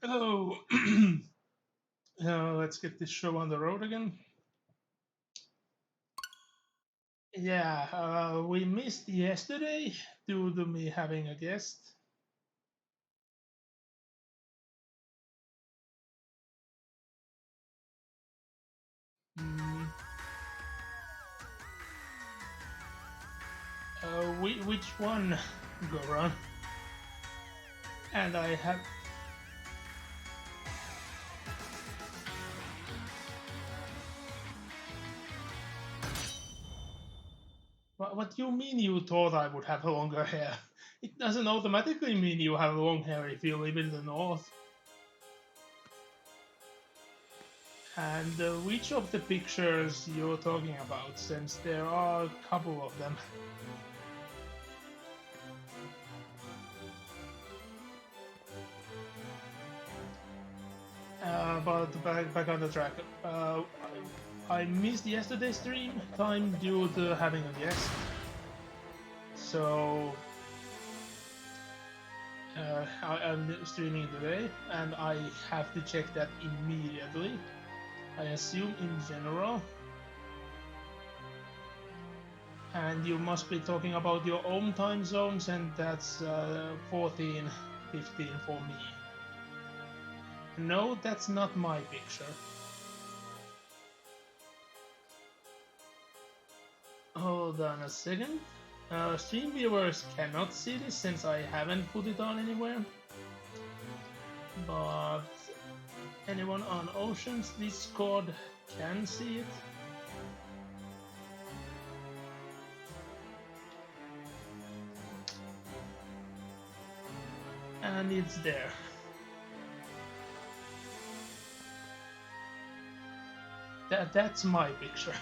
Hello. Let's get this show on the road again. Yeah, we missed yesterday due to me having a guest. Mm, which one, Goran? And I have. What you mean you thought I would have longer hair? It doesn't automatically mean you have long hair if you live in the north. And which of the pictures you're talking about, since there are a couple of them. But back on the track. I missed yesterday's stream time due to having a guest. So I'm streaming today, and I have to check that immediately. I assume in general. And you must be talking about your own time zones, and that's 14:15 for me. No, that's not my picture. Hold on a second. Stream viewers cannot see this since I haven't put it on anywhere. But anyone on Ocean's Discord can see it. And it's there. That's my picture.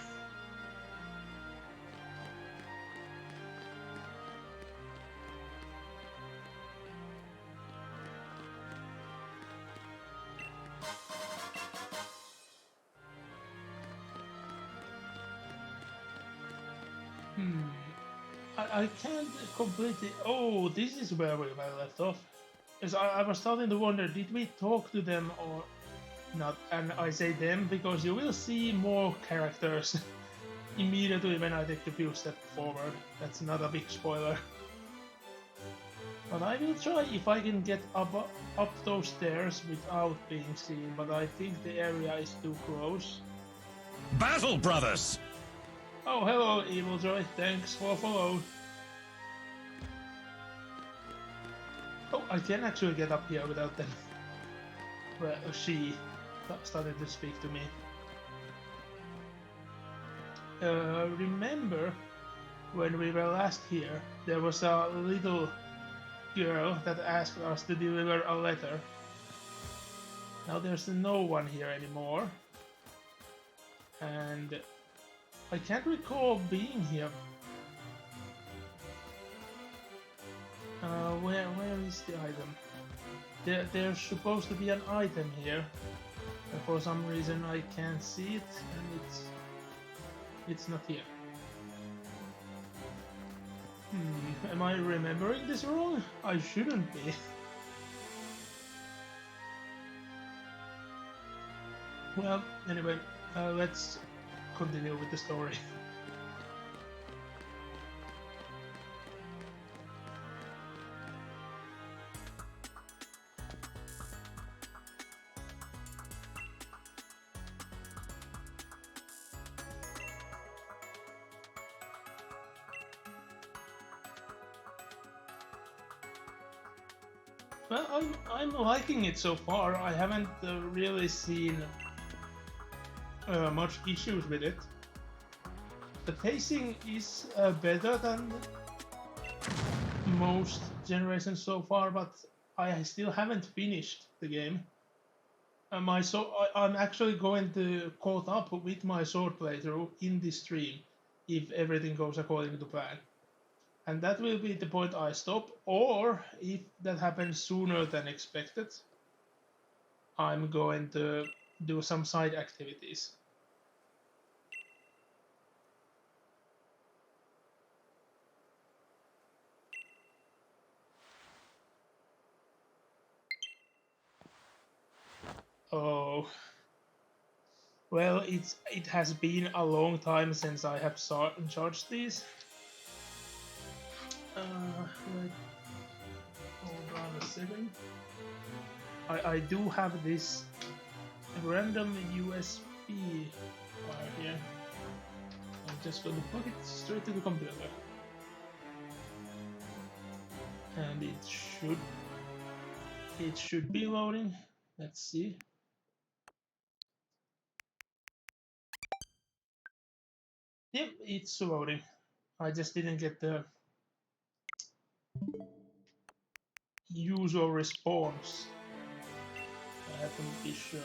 I can't completely. Oh, this is where we were left off. Because I was starting to wonder, did we talk to them or not? And I say them because you will see more characters immediately when I take a few steps forward. That's not a big spoiler. But I will try if I can get up those stairs without being seen, but I think the area is too close. Battle Brothers! Oh, hello, Evil Joy. Thanks for follow. Oh, I can actually get up here without them. Well, she started to speak to me. Remember when we were last here, there was a little girl that asked us to deliver a letter. Now there's no one here anymore. And I can't recall being here. Where is the item? There's supposed to be an item here. And for some reason I can't see it, and it's not here. Am I remembering this wrong? I shouldn't be. Well, anyway, let's continue with the story. Well, I'm liking it so far. I haven't really seen much issues with it. The pacing is better than most generations so far, but I still haven't finished the game. I'm actually going to caught up with my sword playthrough in this stream if everything goes according to plan. And that will be the point I stop, or if that happens sooner than expected, I'm going to do some side activities. no. Well, it has been a long time since I have charged these. Wait, hold on a second. I do have this random USB wire here. I'm just going to plug it straight to the computer. And it should be loading. Let's see. Yep, it's loading. I just didn't get the usual response. I have to be sure.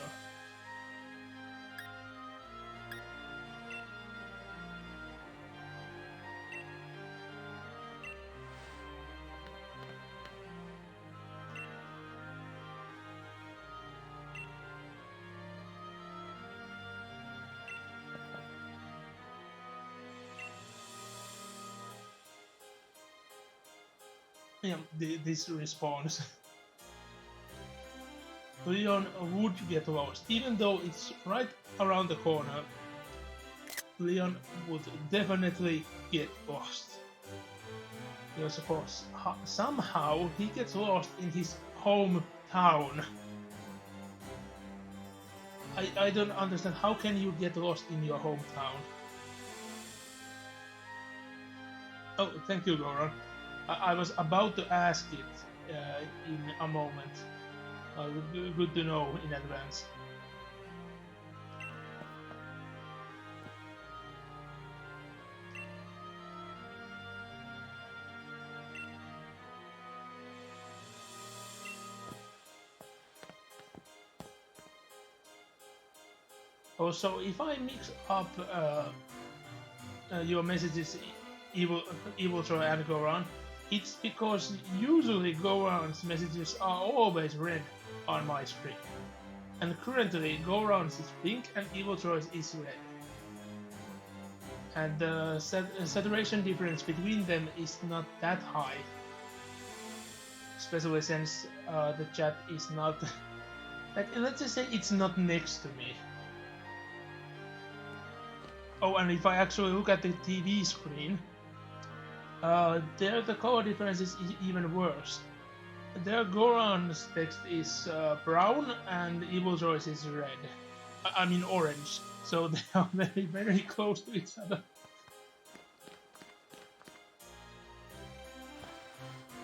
Yeah, this response. Leon would get lost, even though it's right around the corner. Leon would definitely get lost. Because of course, somehow he gets lost in his hometown. I don't understand, how can you get lost in your hometown? Oh, thank you, Goran. I was about to ask it in a moment. Good to know in advance. Also, if I mix up your messages, Evil Troy and Goran, it's because usually Goran's messages are always red on my screen. And currently Goran's is pink and Evil Troy's is red. And the saturation difference between them is not that high. Especially since the chat is not... like, let's just say it's not next to me. Oh, and if I actually look at the TV screen, there the color difference is even worse. There Goran's text is brown and Evil Troy's is red. I mean orange. So they are very, very close to each other.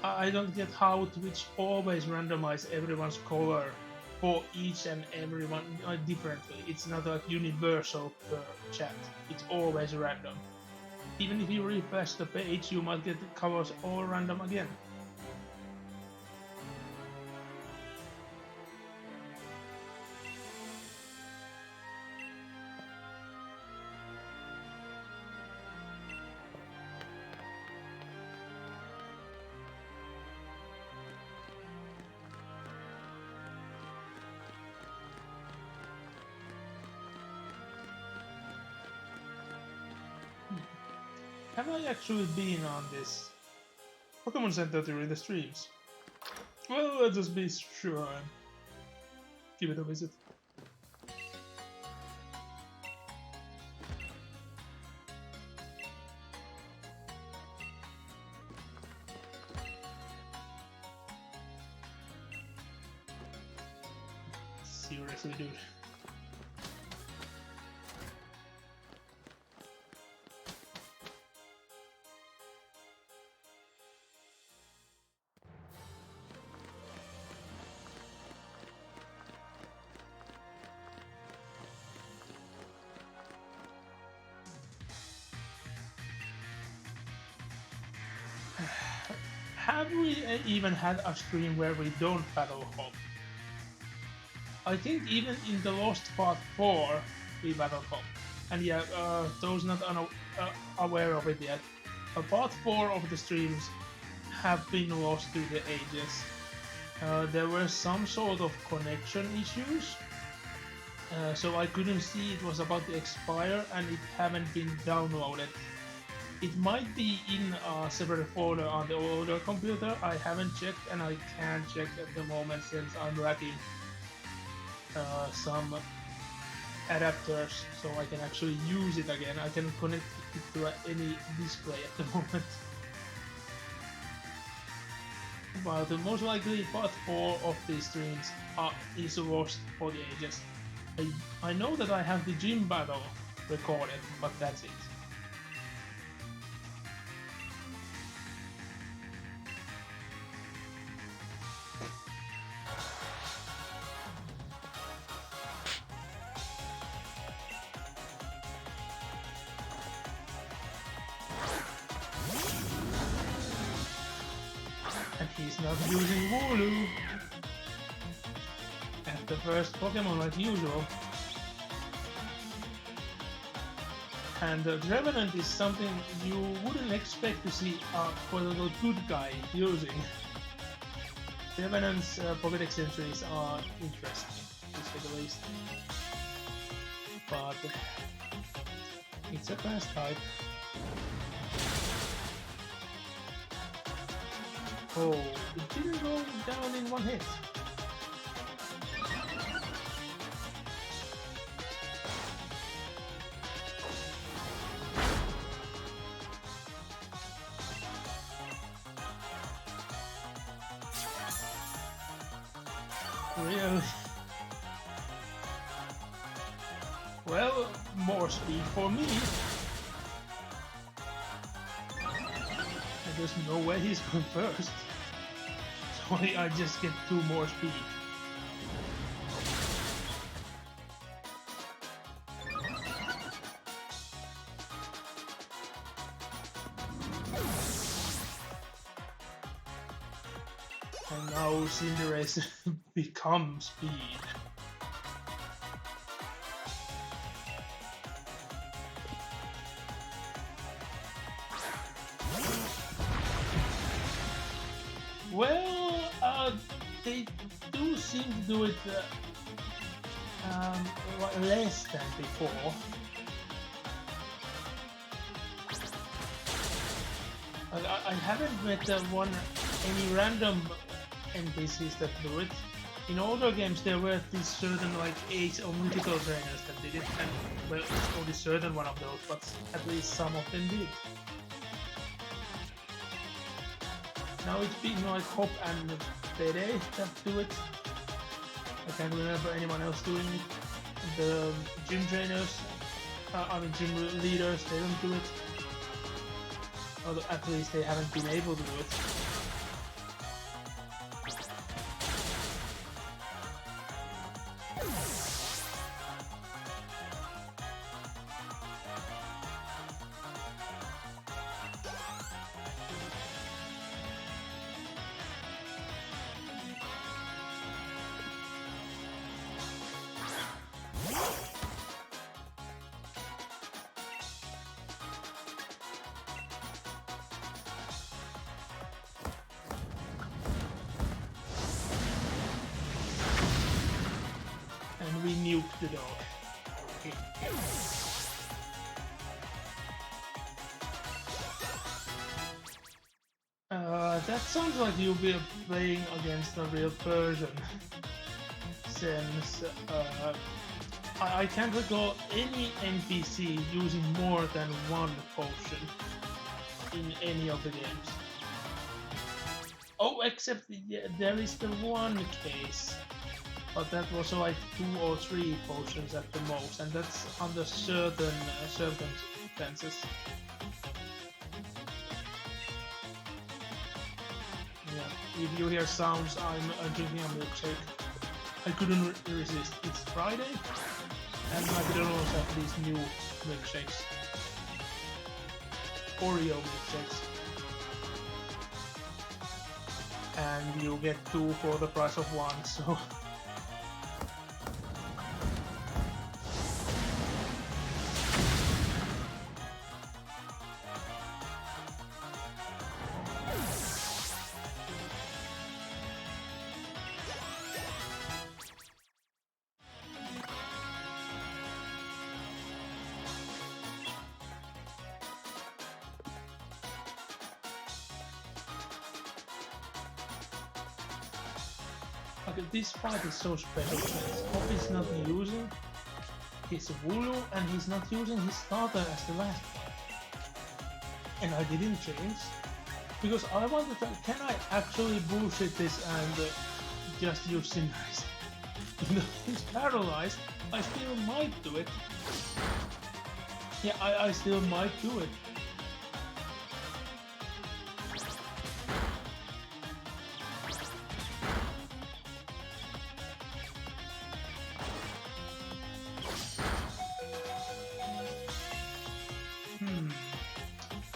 I don't get how Twitch always randomize everyone's color for each and everyone differently. It's not like universal per chat. It's always random. Even if you refresh the page, you might get the colors all random again. Have I actually been on this Pokémon Center during the streams? Well, let's just be sure and give it a visit. Seriously, dude. Have we even had a stream where we don't battle hop? I think even in the Lost Part 4 we battle hop. And yeah, those not aware of it yet, Part 4 of the streams have been lost through the ages. There were some sort of connection issues, so I couldn't see it was about to expire and it haven't been downloaded. It might be in a separate folder on the older computer. I haven't checked and I can't check at the moment since I'm lagging. some adapters so I can actually use it again. I can connect it to any display at the moment. But most likely part 4 of these streams is lost for the ages. I know that I have the gym battle recorded, but that's it. And he's not using Wooloo at the first Pokemon like usual. And Revenant is something you wouldn't expect to see a quote-unquote good guy using. Revenant's Pokédex entries are interesting, to say the least. But it's a fast type. Oh, it didn't go down in one hit. Really? Well, more speed for me. There's no way he's going first. So I just get 2 more speed. And now Cinderace becomes speed. Well, they do seem to do it less than before. I haven't met any random NPCs that do it. In older games there were these certain like ace or mythical trainers that did it, and well, it's only certain one of those, but at least some of them did. Now it's been like Hop and Fede that do it. I can't remember anyone else doing it. The gym trainers, gym leaders, they don't do it. Or at least they haven't been able to do it. And we nuked the dog. That sounds like you'll be playing against a real person. Since I can't recall any NPC using more than 1 potion in any of the games. Oh, except there is the one case. But that was like 2 or 3 potions at the most, and that's under certain circumstances. Yeah, if you hear sounds, I'm drinking a milkshake. I couldn't resist. It's Friday, and McDonald's have these new milkshakes. Oreo milkshakes. And you get 2 for the price of 1, so... Okay, this fight is so special since Pop is not using his Wooloo and he's not using his starter as the last one. And I didn't change because I wanted to, can I actually bullshit this and just use Cinderace? Even though he's paralyzed, I still might do it. Yeah, I still might do it.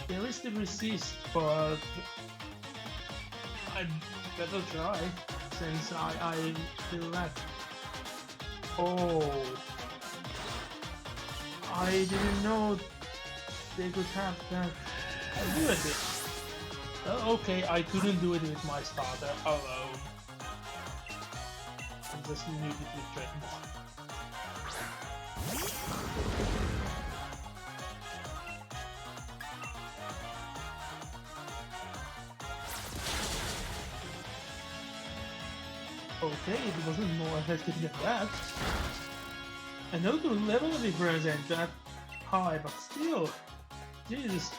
There is the resist, but I'd better try since I still lack. Oh, I didn't know they could have that ability. Okay, I couldn't do it with my starter alone. I just needed to train more. Okay, it wasn't more effective than that. I know the level difference ain't that high, but still, Jesus.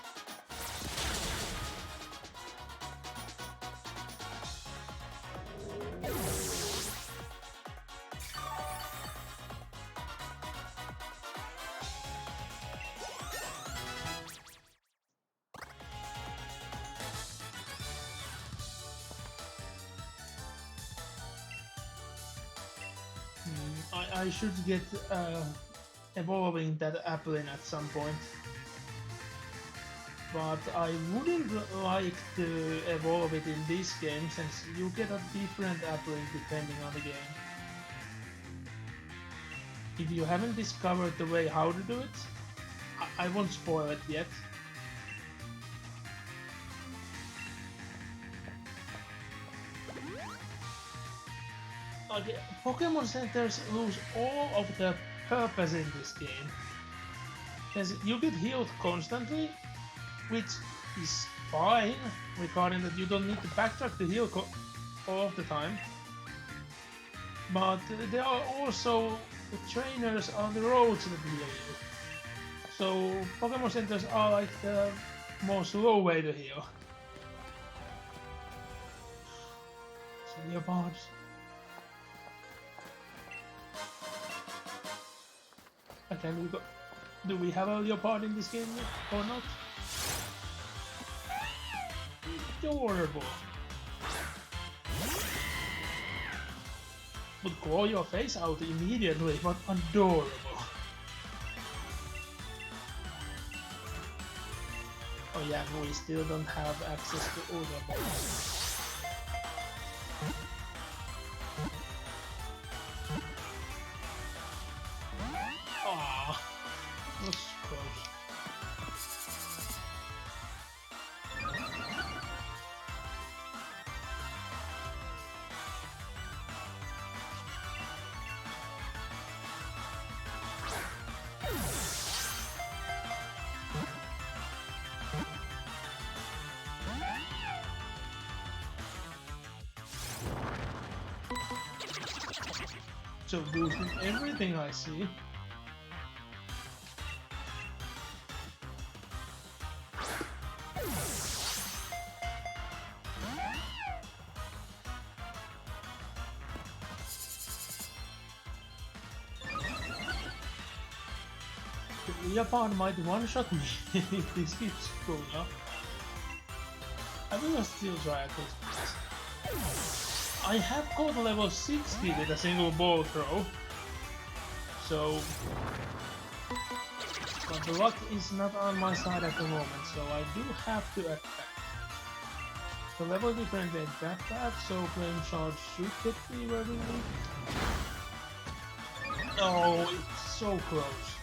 I should get evolving that Applin at some point. But I wouldn't like to evolve it in this game since you get a different Applin depending on the game. If you haven't discovered the way how to do it, I won't spoil it yet. Okay, Pokémon centers lose all of their purpose in this game. Because you get healed constantly, which is fine, regarding that you don't need to backtrack the heal all of the time. But there are also the trainers on the roads that heal you. So Pokémon centers are like the more slow way to heal. So Leopards. Okay, do we have a Leopard in this game or not? Adorable. Would claw your face out immediately, but adorable. Oh yeah, we still don't have access to Ultra Balls. So boosting everything I see. The Leopard might one-shot me if this keeps going up. I will still try at this. I have caught level 60 with a single ball throw, so but the luck is not on my side at the moment, so I do have to attack. The level difference ain't that bad, so Flame Charge should get me where we need. Oh, it's so close.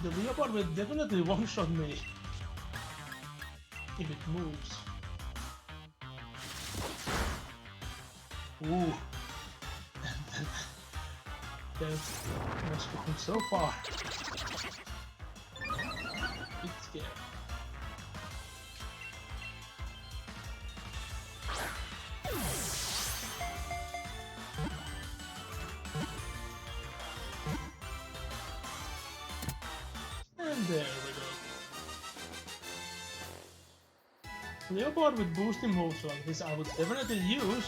The Leopard will definitely one-shot me if it moves. Ooh. That's going so far. It's scary. There we go. Leopard with boosting moves like this I would definitely use,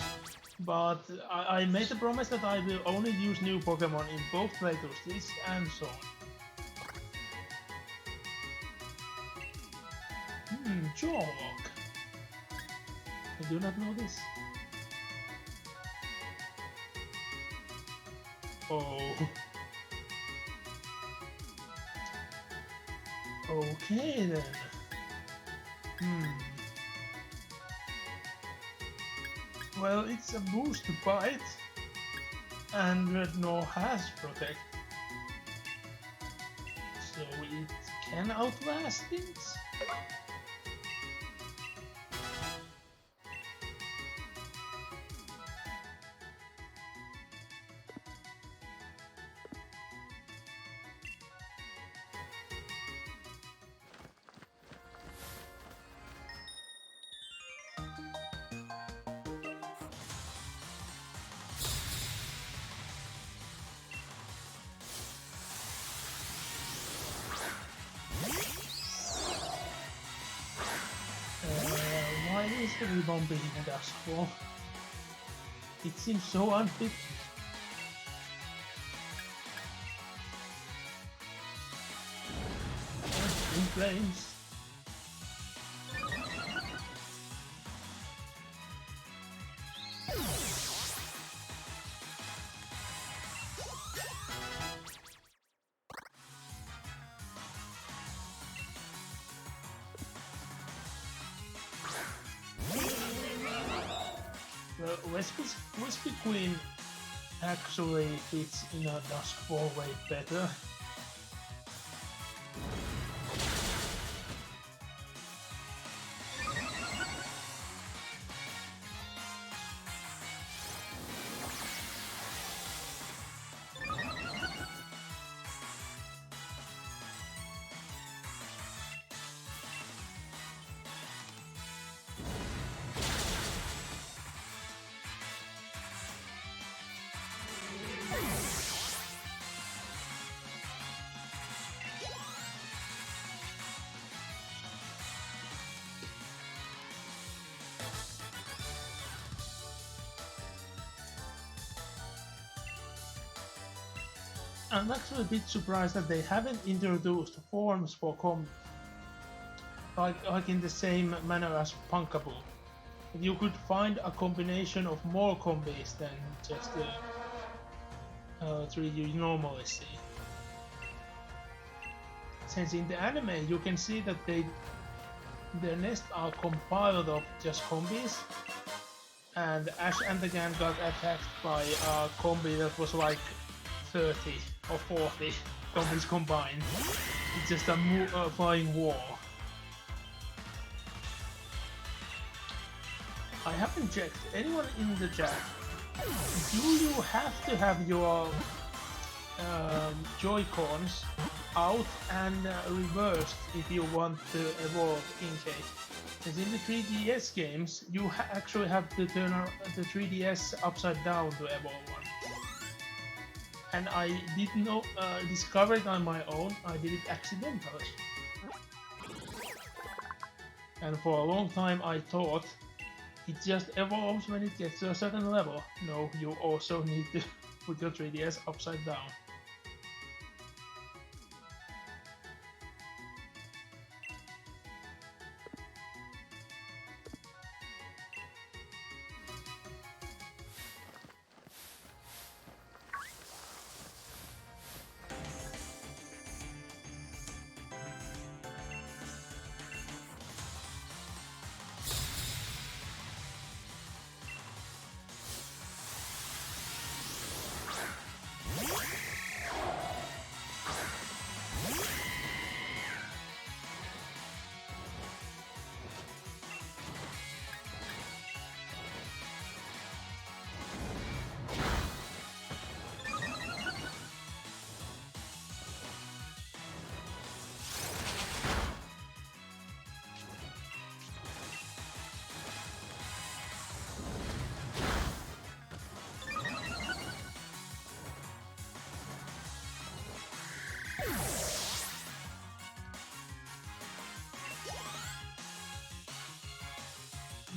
but I made a promise that I will only use new Pokemon in both playthroughs, this and so on. Jawlock. I do not know this. Oh. Okay then. Well, it's a boost to bite, and Red No has protect, so it can outlast things. Why is the rebound being a dust ball? It seems so unfit. In flames. Wispy Queen actually fits in a Dusk Ball way better. I'm actually a bit surprised that they haven't introduced forms for combo, like in the same manner as Punkaboo. You could find a combination of more combos than just the three you normally see. Since in the anime you can see that their nests are compiled of just combos, and Ash and the gang got attacked by a combi that was like 30 or 40 combos combined. It's just a flying wall. I haven't checked. Anyone in the chat, do you have to have your Joy-Cons out and reversed if you want to evolve in-game? Because in the 3DS games, you actually have to turn the 3DS upside down to evolve one. And I didn't discover it on my own, I did it accidentally. And for a long time I thought it just evolves when it gets to a certain level. No, you also need to put your 3DS upside down.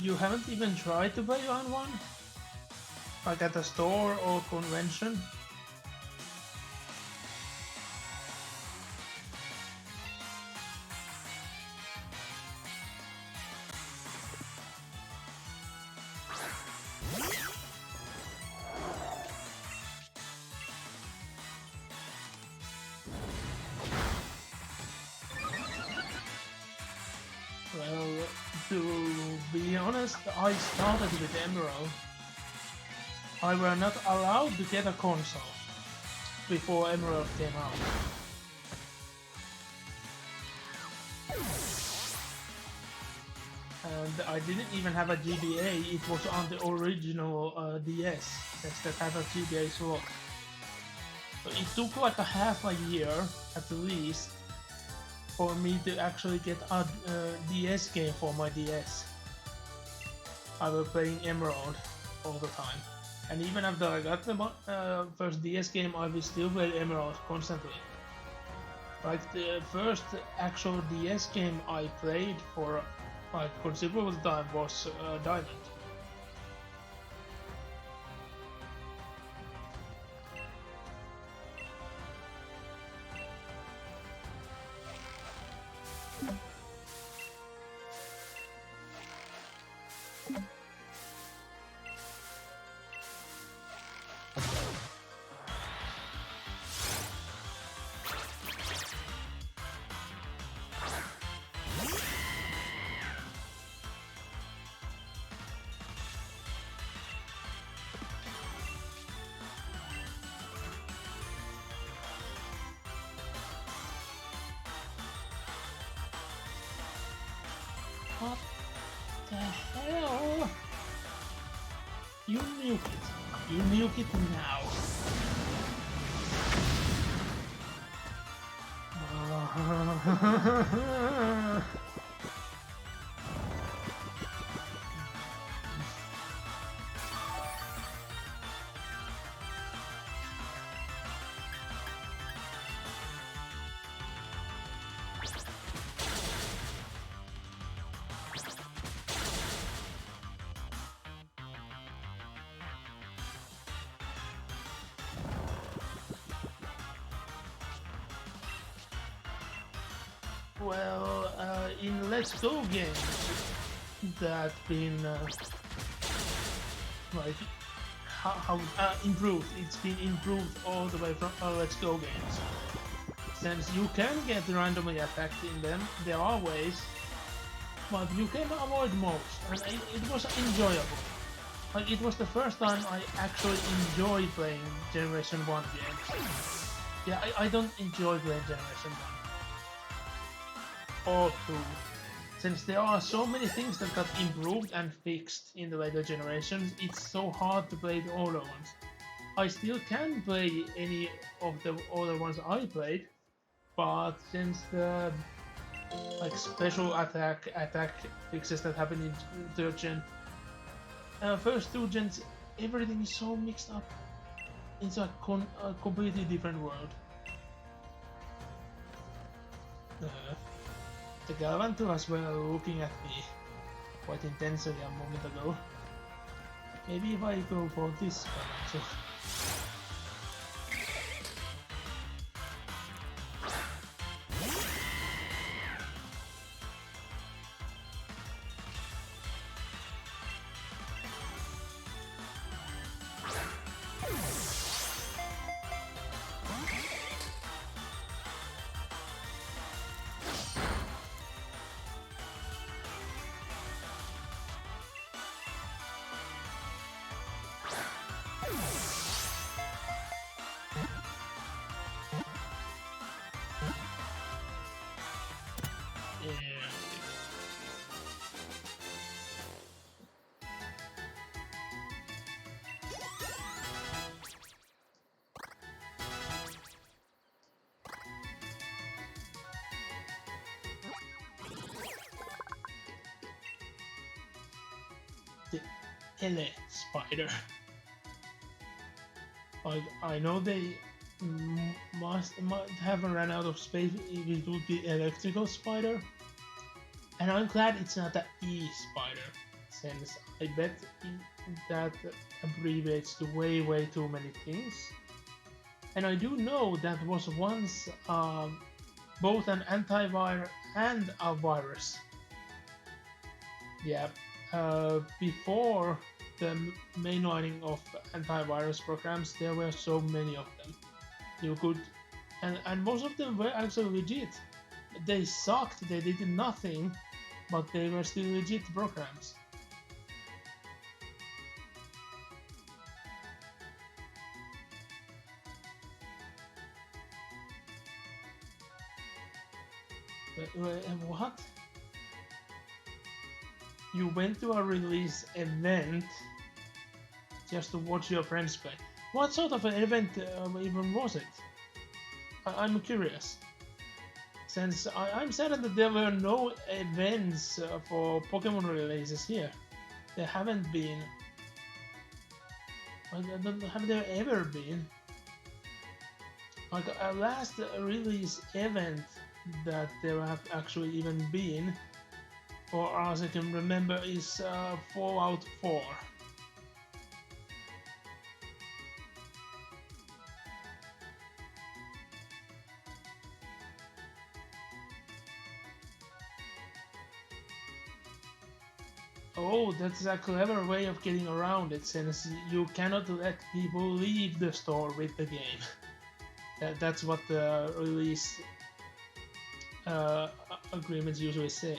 You haven't even tried to buy one? Like at a store or convention? Well, to be honest, I started with Emerald. I were not allowed to get a console before Emerald came out. And I didn't even have a GBA, it was on the original DS, that had a GBA slot. So it took like a half a year, at least, for me to actually get a DS game for my DS. I was playing Emerald all the time. And even after I got the first DS game, I will still play Emerald constantly. Like the first actual DS game I played for like considerable time was Diamond. What the hell? You nuke it. You nuke it now. Well, in Let's Go games, that been like how improved. It's been improved all the way from Let's Go games. Since you can get randomly attacked in them, there are ways, but you can avoid most, and it was enjoyable. Like it was the first time I actually enjoyed playing Generation 1 games. Yeah, I don't enjoy playing Generation 1. Or 2, since there are so many things that got improved and fixed in the later generations, it's so hard to play the older ones. I still can play any of the older ones I played, but since the like special attack fixes that happened in 3rd gen, first 2 gens, everything is so mixed up. It's a completely different world. The Galvantulas were looking at me quite intensely a moment ago. Maybe if I go for this Galvantula. The Ele spider. I know they must have run out of space if it would be electrical spider, and I'm glad it's not the E spider, since I bet that abbreviates to way too many things. And I do know that was once both an antivirus and a virus. Yeah, before the mainlining of antivirus programs, there were so many of them. You could, and most of them were actually legit. They sucked, they did nothing, but they were still legit programs. What? You went to a release event just to watch your friends play. What sort of an event even was it? I'm curious. Since I'm certain that there were no events for Pokemon releases here. There haven't been. Have there ever been? Like a last release event that there have actually even been, for as I can remember, is Fallout 4. Oh, that's a clever way of getting around it, since you cannot let people leave the store with the game. That's what the release agreements usually say.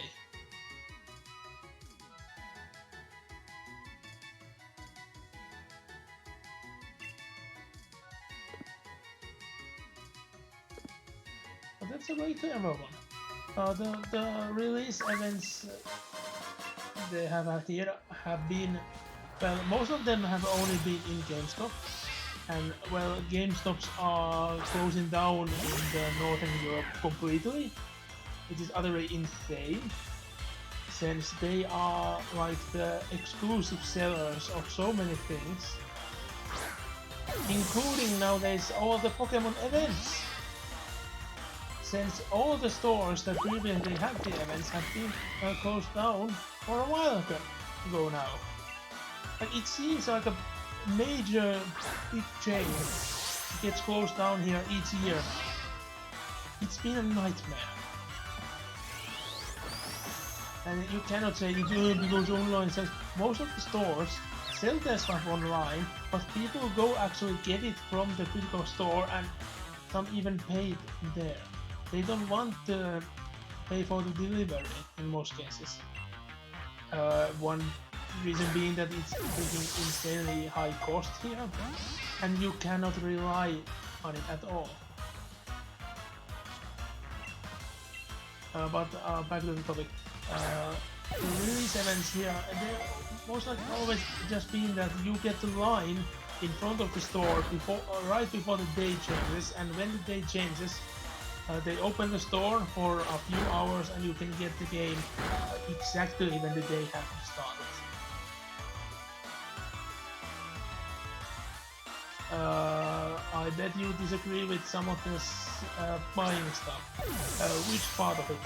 But that's a very clever one. The release events they have had here have been, well, most of them have only been in GameStop, and well, GameStops are closing down in the Northern Europe completely, which is utterly insane, since they are like the exclusive sellers of so many things, including nowadays all the Pokemon events. Since all the stores that previously had the events have been closed down for a while ago now. And it seems like a major big chain gets closed down here each year. It's been a nightmare. And you cannot say it because online sales. Most of the stores sell their stuff online, but people go actually get it from the physical store, and some even pay it there. They don't want to pay for the delivery in most cases. One reason being that it's taking insanely high cost here, and you cannot rely on it at all. But back to the topic. The release events here, they're most likely always just being that you get the line in front of the store right before the day changes, and when the day changes, they open the store for a few hours and you can get the game exactly when the day has started. I bet you disagree with some of this buying stuff. Which part of it?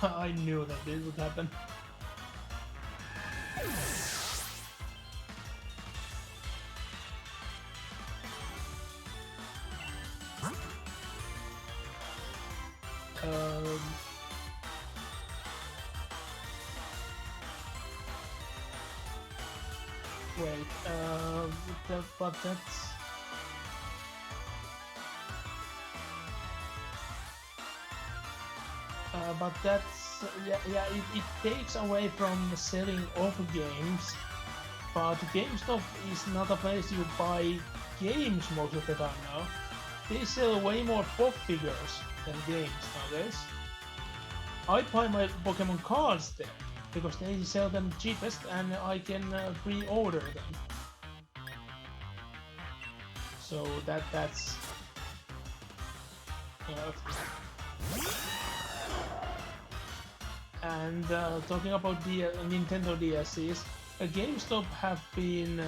I knew that this would happen. Wait, but that's... but that's, it takes away from selling off games, but GameStop is not a place you buy games most of the time now. They sell way more pop figures than games nowadays. I buy my Pokemon cards there, because they sell them cheapest and I can pre-order them. So that's and talking about the Nintendo DLCs, GameStop have been.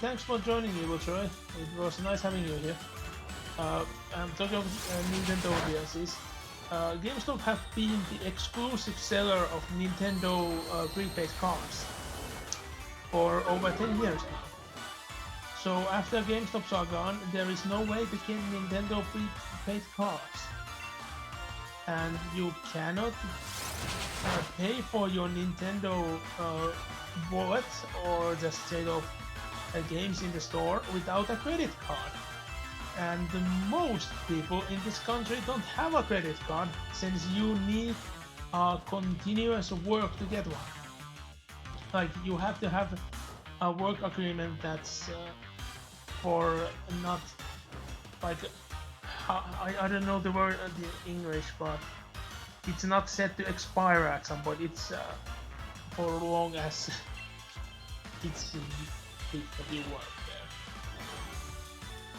Thanks for joining me, Troy. It was nice having you here. I'm talking about Nintendo DLCs. GameStop have been the exclusive seller of Nintendo prepaid cards for over 10 years now. So after GameStops are gone, there is no way to get Nintendo prepaid cards. And you cannot pay for your Nintendo wallet or just straight off games in the store without a credit card. And most people in this country don't have a credit card since you need continuous work to get one. Like you have to have a work agreement that's for not like I don't know the word in English, but it's not set to expire at some point. It's for long as it's that you work there.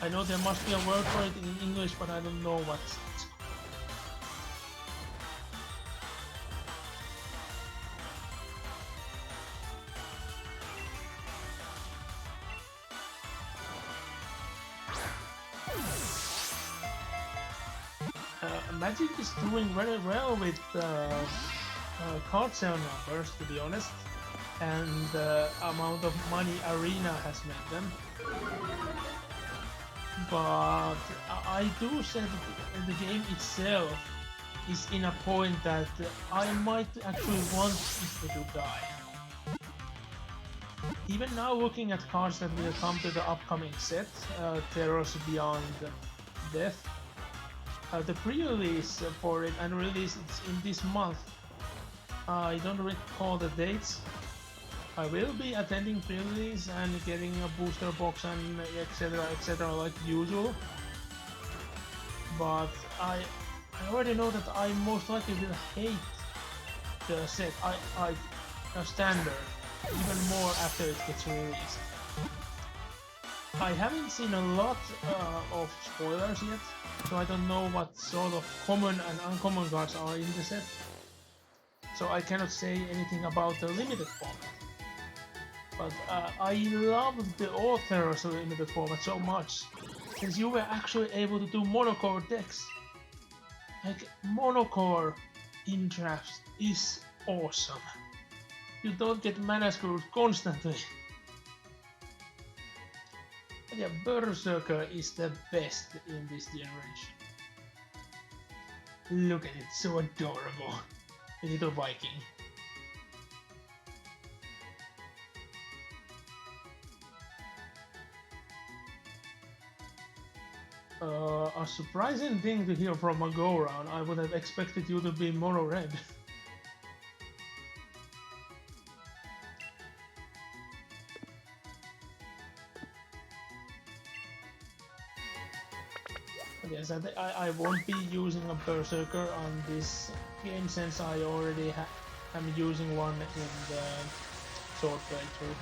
I know there must be a word for it in English, but I don't know what it's Magic is doing very well with card sale numbers, to be honest, and the amount of money Arena has made them. But I do say that the game itself is in a point that I might actually want it to die. Even now, looking at cards that will come to the upcoming set, Terrors Beyond Death, the pre-release for it and release it's in this month. I don't recall the dates. I will be attending pre-release and getting a booster box and etc like usual. But I already know that I most likely will hate the set. I standard even more after it gets released. I haven't seen a lot of spoilers yet, so I don't know what sort of common and uncommon cards are in the set. So I cannot say anything about the limited format. But I loved the author's limited format so much, since you were actually able to do monocolor decks. Like, monocolor in drafts is awesome. You don't get mana screwed constantly. But yeah, Berserker is the best in this generation. Look at it, so adorable. A little Viking. A surprising thing to hear from a go-round. I would have expected you to be mono red. Yes, I won't be using a Berserker on this game since I already am using one in the sword playthrough.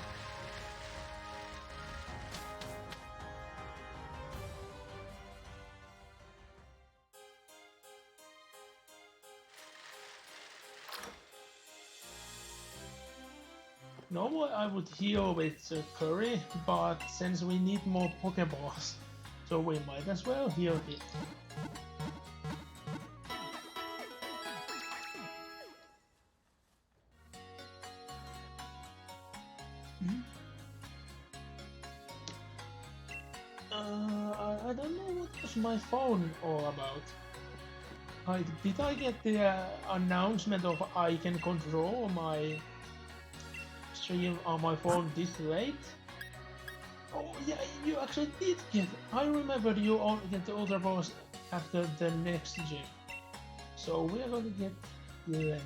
Normally I would heal with Curry, but since we need more Pokeballs, so we might as well heal it. I don't know what was my phone all about. Did I get the announcement of I can control my stream on my phone this late? Oh yeah, you actually did get. I remembered you get the Ultra Balls after the next gym. So we are going to get Lent.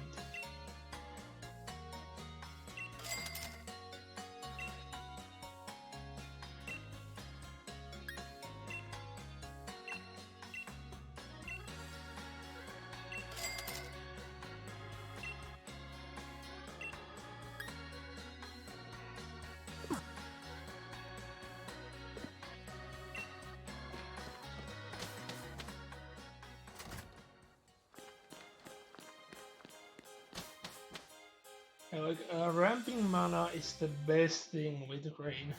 Ramping mana is the best thing with rain.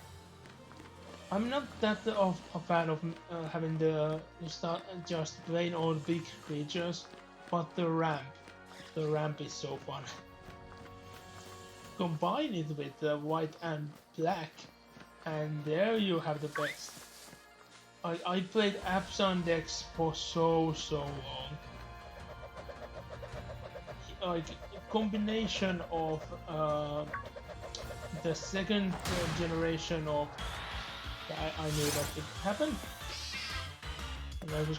I'm not that of a fan of having the start just plain old big creatures, but the ramp is so fun. Combine it with the white and black, and there you have the best. I played Absan decks for so long. Like combination of the second generation of I knew that it happened. And I was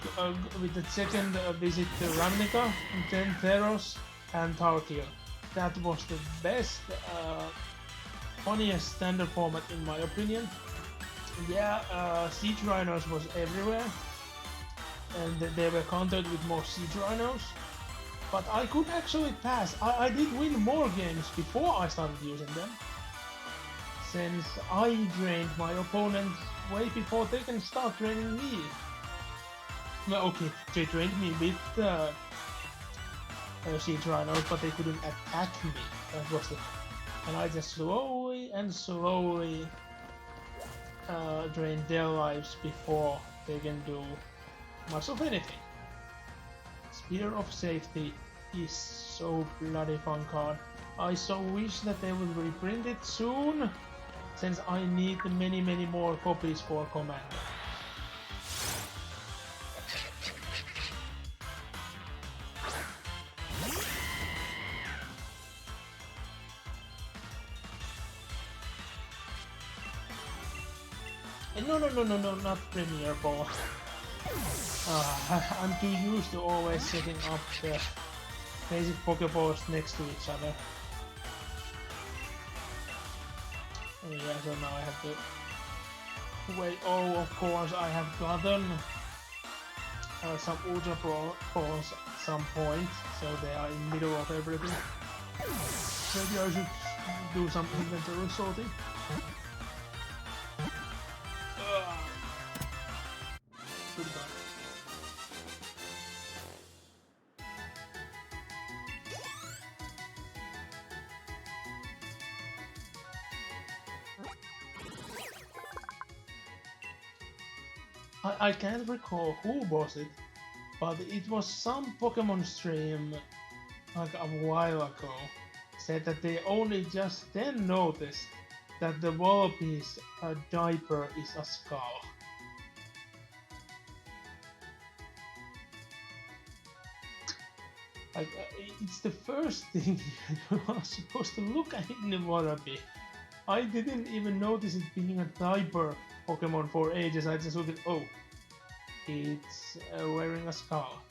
with the second visit to Ravnica, then Theros and Tarkir. That was the best, funniest standard format in my opinion. Yeah, Siege Rhinos was everywhere, and they were countered with more Siege Rhinos. But I could actually pass. I did win more games before I started using them, since I drained my opponents way before they can start draining me. Well, okay, they drained me with Siege Rhinos, but they couldn't attack me. That was the... And I just slowly drained their lives before they can do much of anything. Spear of Safety is so bloody fun card. I so wish that they would reprint it soon, since I need many more copies for Commander. No, not Premier Ball. I'm too used to always setting up the basic Pokeballs next to each other. Oh yeah, so now I have to wait. Oh, of course, I have gotten some Ultra Balls at some point, so they are in the middle of everything. Maybe I should do some inventory sorting. Goodbye. I can't recall who was it, but it was some Pokemon stream like a while ago said that they only just then noticed that the Volbee's diaper is a skull. Like, it's the first thing you are supposed to look at in the Volbee. I didn't even notice it being a diaper Pokemon for ages. I just looked at, oh, it's wearing a skull.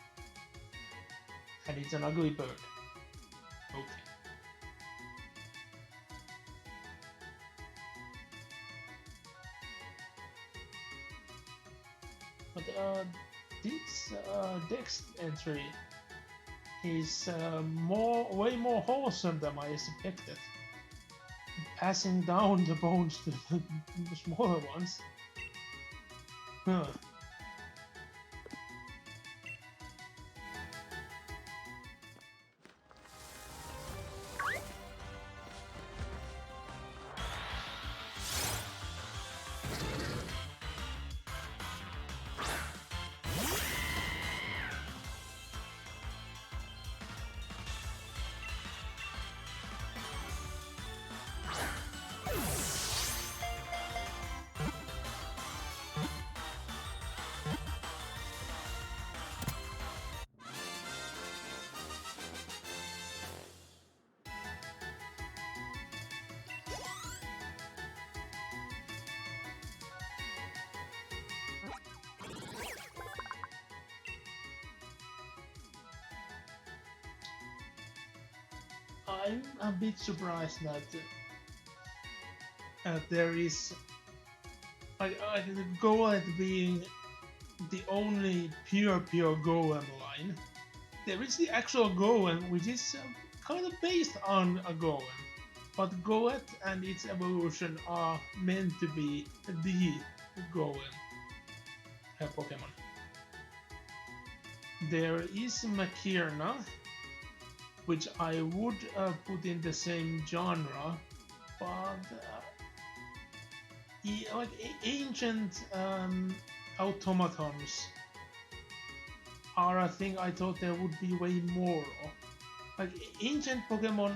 And it's an ugly bird. Okay. But this Dex entry is way more wholesome than I expected. Passing down the bones to the smaller ones. Huh. I'm a bit surprised that there is the Golem being the only pure Golem line. There is the actual Golem, which is kind of based on a Golem, but Golem and its evolution are meant to be the Golem Pokemon. There is Makirna, which I would put in the same genre, but like ancient automatons are a thing I thought there would be way more of. Like ancient Pokemon,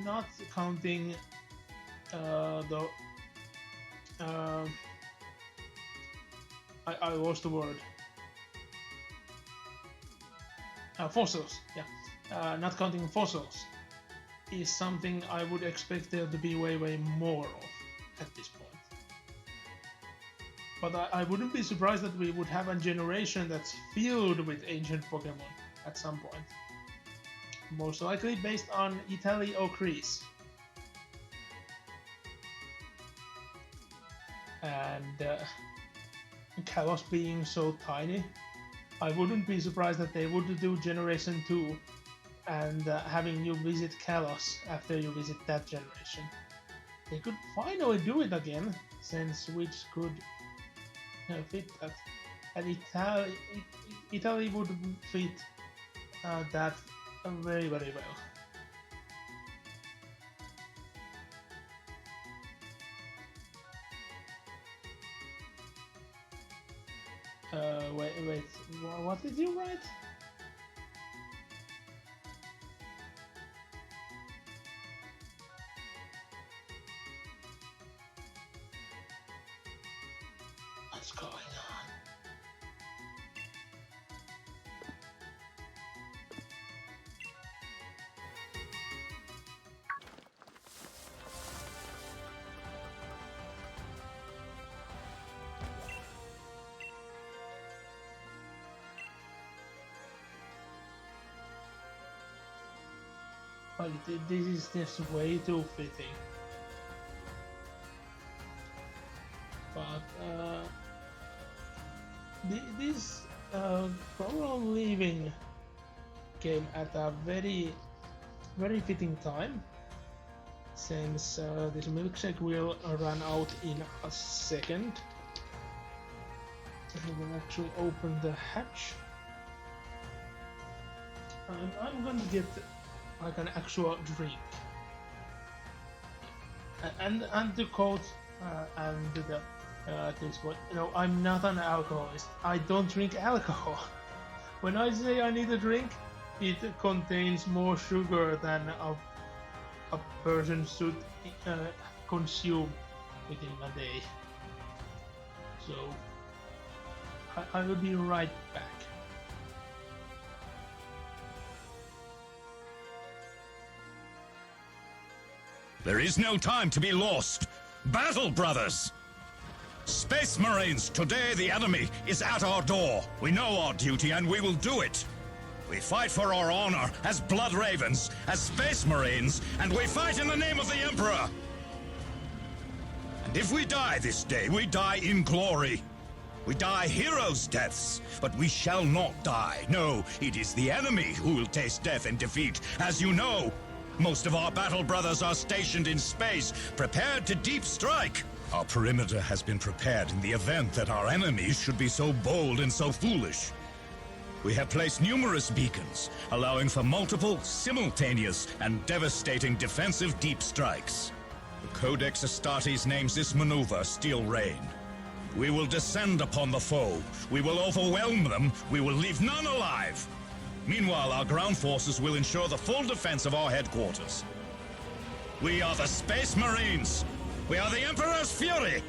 not counting the I lost the word. Fossils, yeah. Not counting fossils is something I would expect there to be way more of at this point. But I wouldn't be surprised that we would have a generation that's filled with ancient Pokemon at some point. Most likely based on Italy or Greece. And Kalos being so tiny, I wouldn't be surprised that they would do Generation 2 and having you visit Kalos after you visit that generation. They could finally do it again, since which could fit that. And Italy would fit that very well. Wait, what did you write? What's going on? Like, this is just way too fitting. But this Problem Leaving came at a very fitting time, since this milkshake will run out in a second. I will actually open the hatch. And I'm gonna get like an actual drink. And to quote and the this one, I'm not an alcoholist. I don't drink alcohol. When I say I need a drink, it contains more sugar than a person should consume within a day. So I will be right back. There is no time to be lost. Battle, brothers! Space Marines, today the enemy is at our door. We know our duty and we will do it. We fight for our honor as Blood Ravens, as Space Marines, and we fight in the name of the Emperor. And if we die this day, we die in glory. We die heroes' deaths, but we shall not die. No, it is the enemy who will taste death and defeat, as you know. Most of our battle brothers are stationed in space, prepared to deep strike. Our perimeter has been prepared in the event that our enemies should be so bold and so foolish. We have placed numerous beacons, allowing for multiple, simultaneous, and devastating defensive deep strikes. The Codex Astartes names this maneuver Steel Rain. We will descend upon the foe. We will overwhelm them. We will leave none alive. Meanwhile, our ground forces will ensure the full defense of our headquarters. We are the Space Marines. We are the Emperor's Fury.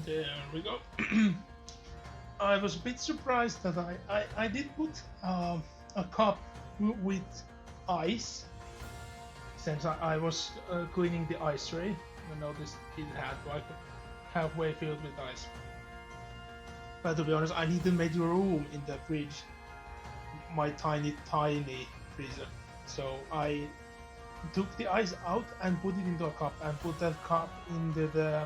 There we go. I was a bit surprised that I did put a cup with ice, since I was cleaning the ice tray. I noticed it had like halfway filled with ice. But to be honest, I need to make room in the fridge, my tiny freezer. So I took the ice out and put it into a cup, and put that cup into the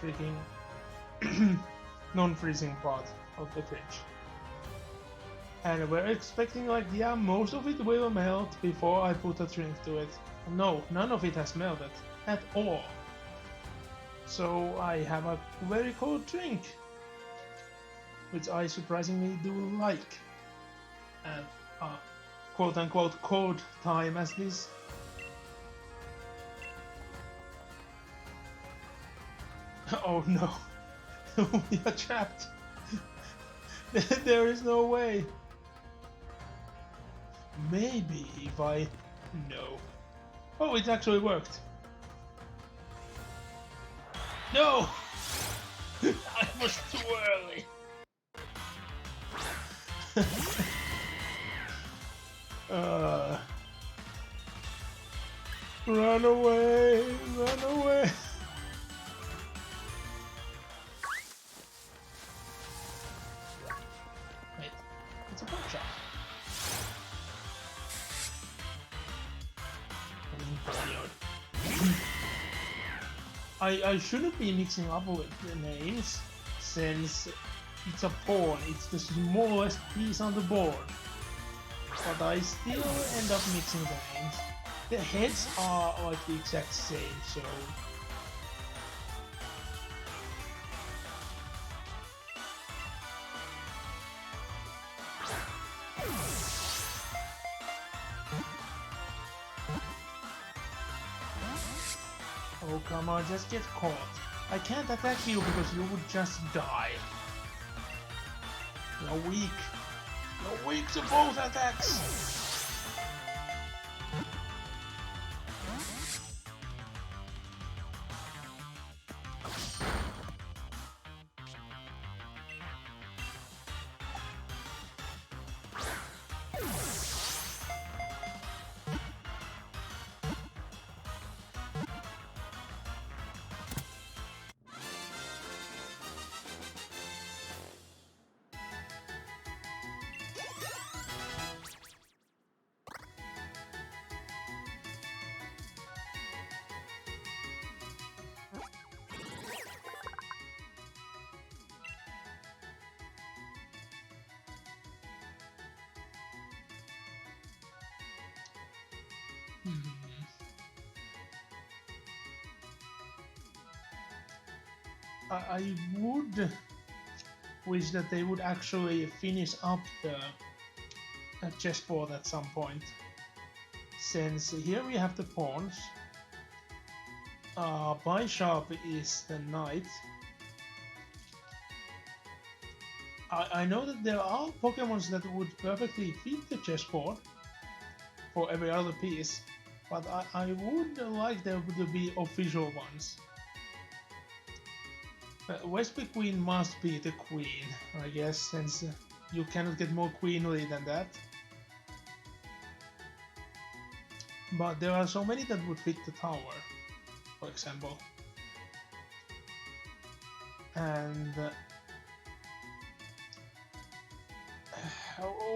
freaking non-freezing part of the fridge. And we're expecting like, yeah, most of it will melt before I put a drink to it. No, none of it has melted at all. So I have a very cold drink, which I surprisingly do like. And quote unquote cold time as this. Oh no, we are trapped. There is no way. Maybe if I... No. Oh, it actually worked. No! I was too early. Run away! Run away! Wait, it's a book shop. I shouldn't be mixing up with the names, since it's a pawn, it's the smallest piece on the board. But I still end up mixing the names. The heads are like the exact same, so... Oh come on, just get caught. I can't attack you because you would just die. You're weak. You're weak to both attacks! I would wish that they would actually finish up the chessboard at some point. Since here we have the pawns. Bishop is the knight. I know that there are Pokemons that would perfectly fit the chessboard for every other piece, but I would like there to be official ones. Westby Queen must be the queen, I guess, since you cannot get more queenly than that. But there are so many that would fit the tower, for example. And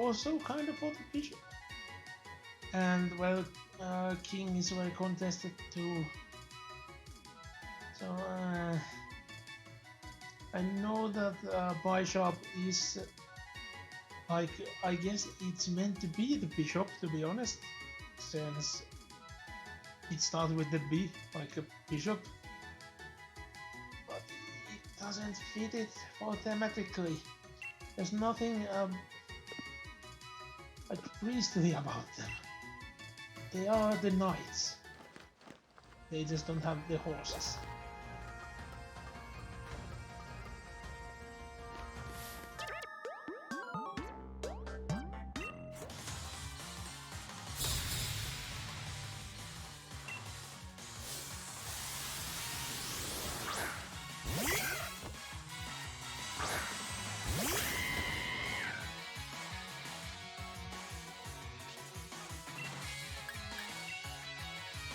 also kind of for the bishop. And well, king is very contested too. So I know that bishop is like, I guess it's meant to be the bishop, to be honest, since it starts with the B, like a bishop. But it doesn't fit it for thematically. There's nothing like priestly about them. They are the knights. They just don't have the horses.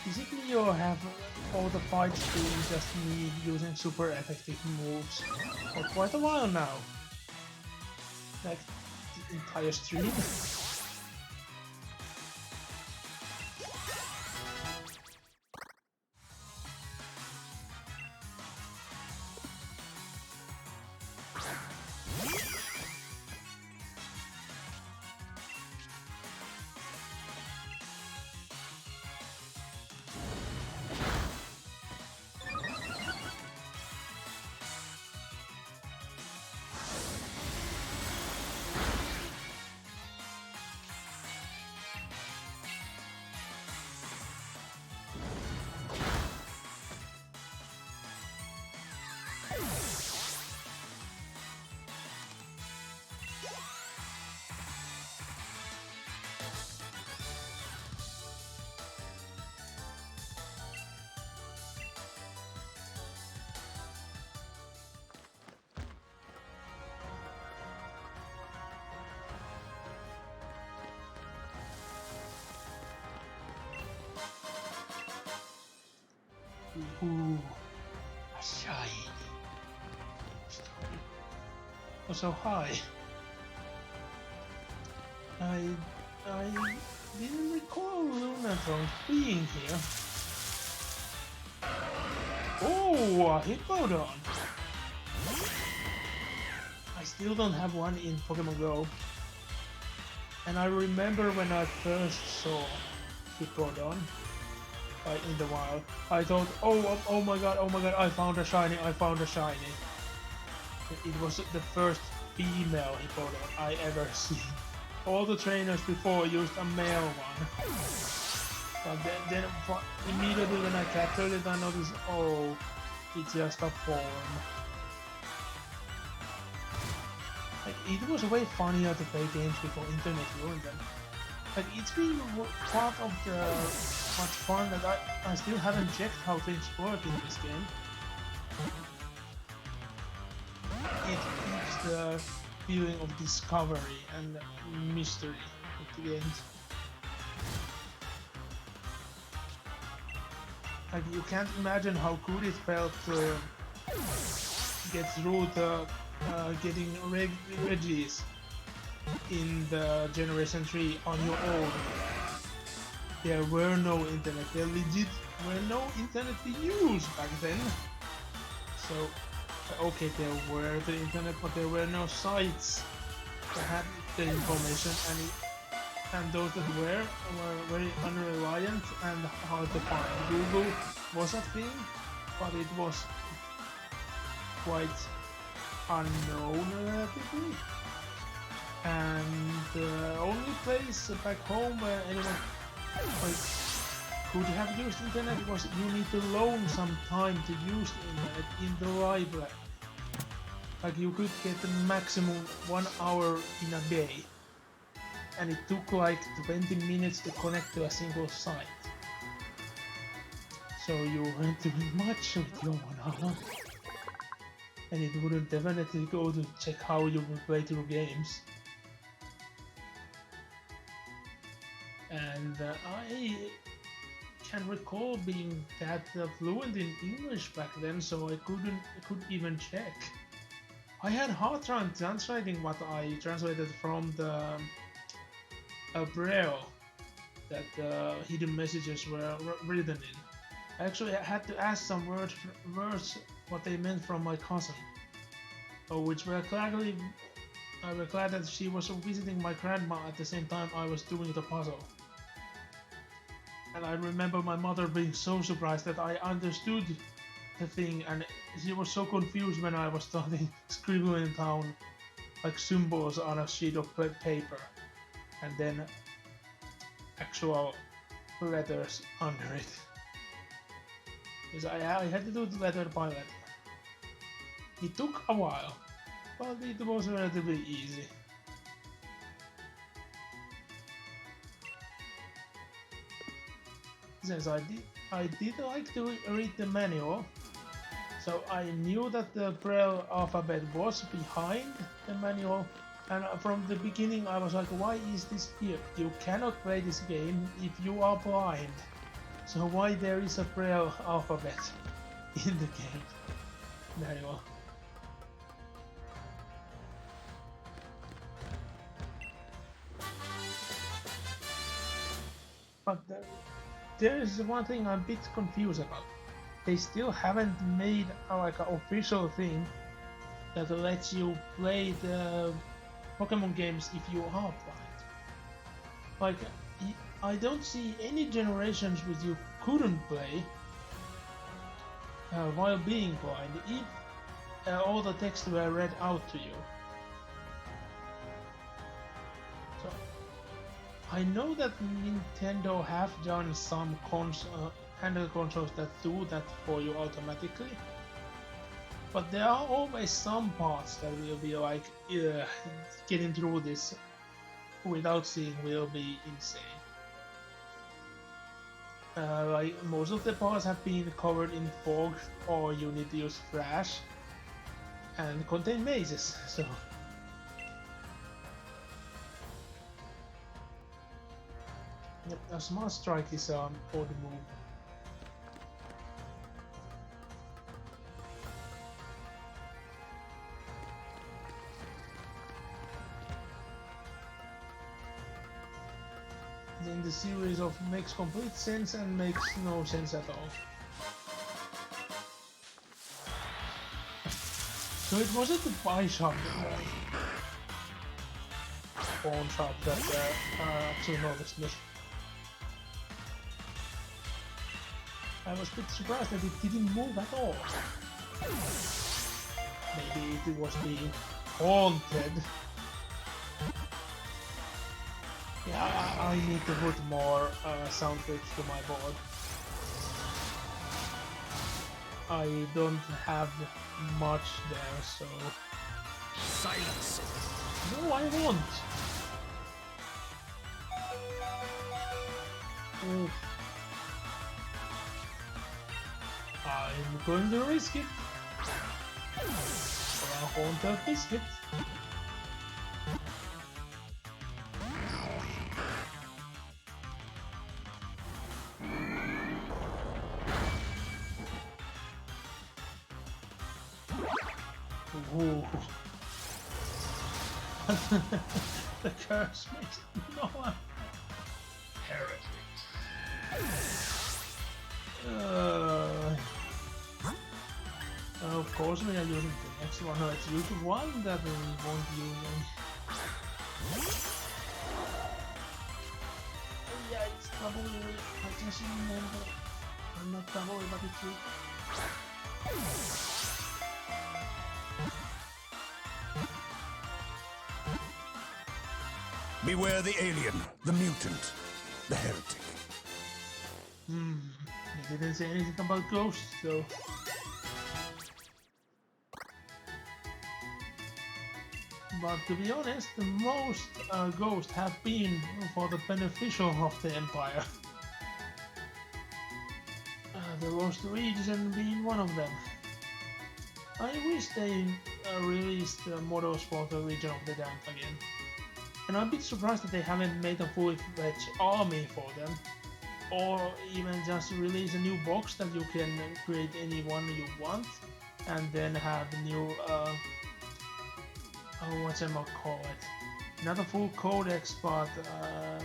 Basically, you have all the fights being just me using super effective moves for quite a while now. Like the entire stream. Ooh, a shiny. Oh, so high. I didn't recall Lunatron being here. Oh, a Hippodon! I still don't have one in Pokemon Go. And I remember when I first saw Hippodon in the wild, I thought, oh my god, I found a shiny. It was the first female Hippodon I ever seen. All the trainers before used a male one. But then immediately when I captured it, I noticed, oh, it's just a form. Like, it was way funnier to play games before internet ruined them. Like, it's been part of the much fun that I still haven't checked how things work in this game. It keeps the feeling of discovery and mystery of the games. Like, you can't imagine how good it felt to get through the getting Regis in the Generation 3 on your own. There were no internet. There legit were no internet to use back then. So, okay, there were the internet, but there were no sites that had the information, and those that were very unreliant and hard to find. Google was a thing, but it was quite unknown relatively. And the only place back home where anyone could have used internet was you need to loan some time to use the internet in the library. Like, you could get the maximum 1 hour in a day, and it took like 20 minutes to connect to a single site. So you weren't doing much with your 1 hour, and it wouldn't definitely go to check how you would play through games. And I can recall being that fluent in English back then, so I couldn't even check. I had hard time translating what I translated from the Braille that hidden messages were written in. Actually, I had to ask some words what they meant from my cousin, which were gladly. I was glad that she was visiting my grandma at the same time I was doing the puzzle. And I remember my mother being so surprised that I understood the thing, and she was so confused when I was starting scribbling down like symbols on a sheet of paper, and then actual letters under it. Because I had to do it letter by letter. It took a while, but it was relatively easy. Since I did like to read the manual, so I knew that the Braille alphabet was behind the manual, and from the beginning I was like, why is this here? You cannot play this game if you are blind. So why there is a Braille alphabet in the game manual? But there is one thing I'm a bit confused about. They still haven't made like an official thing that lets you play the Pokemon games if you are blind. Like, I don't see any generations which you couldn't play while being blind if all the text were read out to you. So I know that Nintendo have done some handheld consoles that do that for you automatically, but there are always some parts that will be like, getting through this without seeing will be insane. Like, most of the parts have been covered in fog, or you need to use flash, and contain mazes, so... Yep, a smart strike is an odd move. in the series of makes complete sense and makes no sense at all. So it wasn't the buy shop, pawn shop that actually noticed me. I was a bit surprised that it didn't move at all. Maybe it was being haunted. Yeah, I need to put more sound clips to my board. I don't have much there, so... Silence! No, I won't! Oof. I'm going to risk it. For a haunted biscuit. Ooh. The curse makes no one. Heretics. Of course we are using the next one. Let's use one that we won't use. Yeah, it's double. I just remember. I'm not double, but it's you. Beware the alien, the mutant, the heretic. He didn't say anything about ghosts, though. But to be honest, the most ghosts have been for the beneficial of the Empire. The Lost Region being one of them. I wish they released models for the region of the damned again. And I'm a bit surprised that they haven't made a fully-fledged army for them. Or even just release a new box that you can create any one you want. And then have new, call it? Not a full codex, but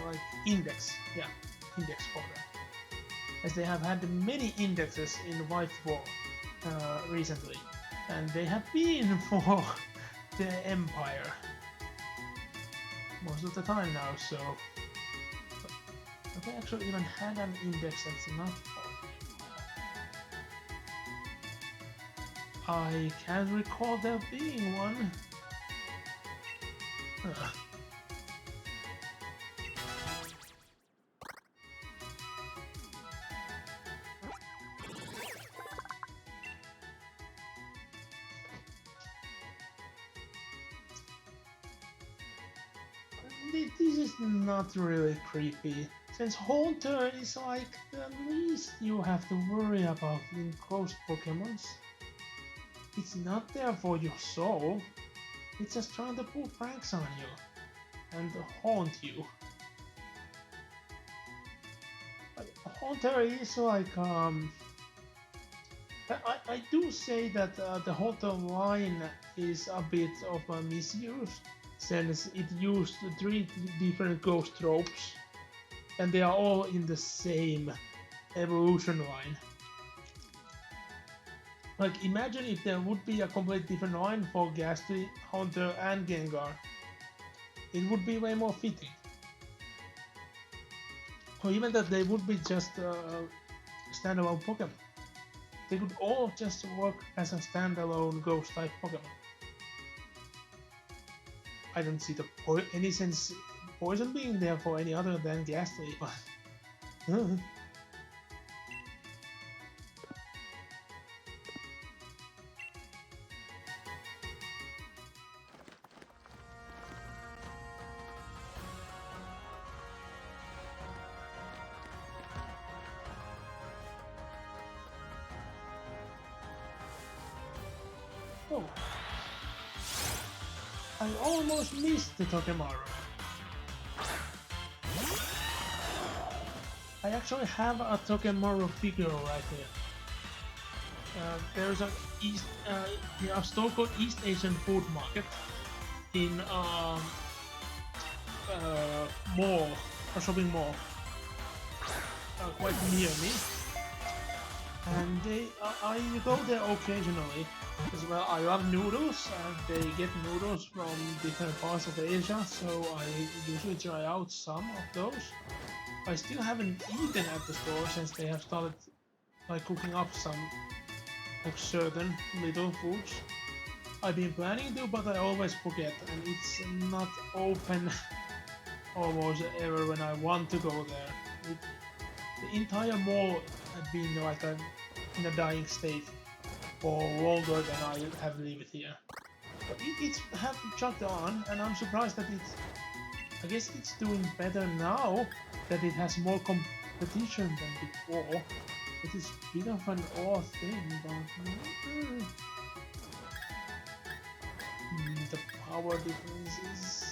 like index. Yeah, index for them. As they have had many indexes in White War recently. And they have been for the Empire. Most of the time now, so... But they actually even had an index that's not for the Empire. I can't recall there being one. This is not really creepy, since Haunter is like the least you have to worry about in ghost Pokémons. It's not there for your soul, it's just trying to pull pranks on you and haunt you. Haunter is like I do say that the Haunter line is a bit of a misuse, since it used 3 different ghost tropes, and they are all in the same evolution line. Like, imagine if there would be a complete different line for Ghastly, Haunter, and Gengar. It would be way more fitting. Or even that they would be just standalone Pokemon. They could all just work as a standalone ghost-type Pokemon. I don't see any sense Poison being there for any other than Ghastly, but... Oh. I almost missed the Tokemaru. I actually have a Tokemaru figure right here. There's a store called East Asian Food Market in mall, a shopping mall quite near me, and I go there occasionally as well. I love noodles, and they get noodles from different parts of Asia, so I usually try out some of those. I still haven't eaten at the store since they have started like cooking up some like certain little foods. I've been planning to, but I always forget, and it's not open almost ever when I want to go there. The entire mall had been like in a dying state for longer than I have lived here. But it's have chugged on, and I'm surprised that I guess it's doing better now that it has more competition than before. It is a bit of an odd thing, but the power difference is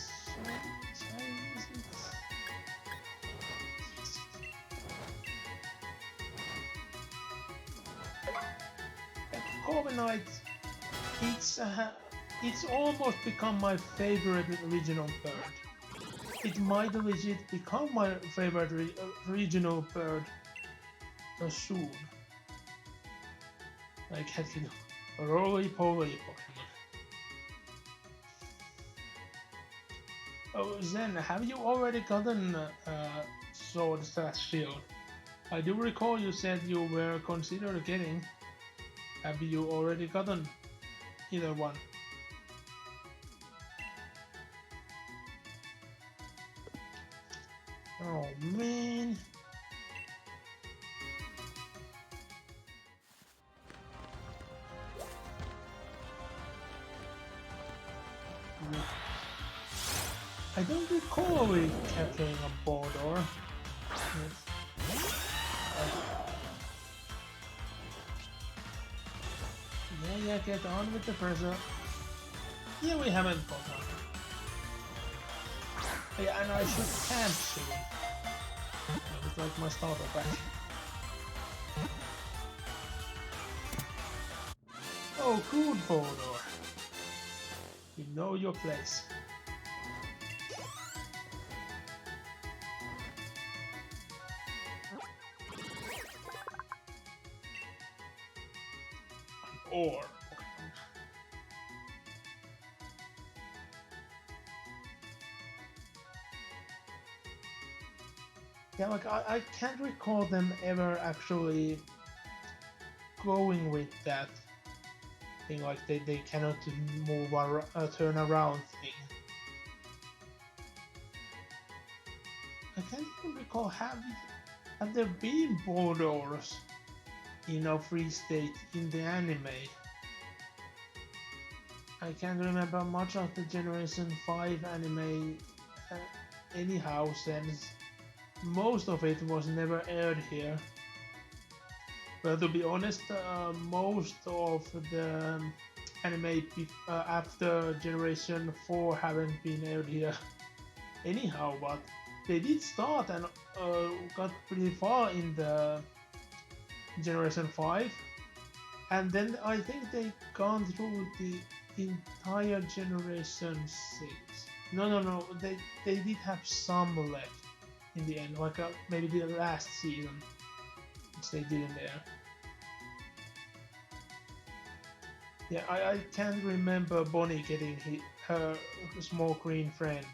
Corviknight, it's almost become my favorite regional bird. It might legit become my favorite regional bird soon. Like having a roly-poly Pokemon. Oh, Zen, have you already gotten Sword/Shield? I do recall you said you were considering getting. Have you already gotten either one? Oh man. I don't recall we capturing a Bordor. Yeah, get on with the pressure. Yeah, we haven't got on. Yeah, and I should camp soon. It's like my starter pack. Oh, good, Bordor. You know your place. Or yeah, like I can't recall them ever actually going with that thing, like they cannot move or turn around thing. I can't even recall have there been Bordors in a free state in the anime. I can't remember much of the Generation 5 anime anyhow, since most of it was never aired here. Well, to be honest, most of the anime after Generation 4 haven't been aired here anyhow, but they did start and got pretty far in the Generation 5, and then I think they gone through the entire Generation 6. No, they did have some left in the end, like maybe the last season, which they didn't air. Yeah, I can't remember Bonnie getting her small green friend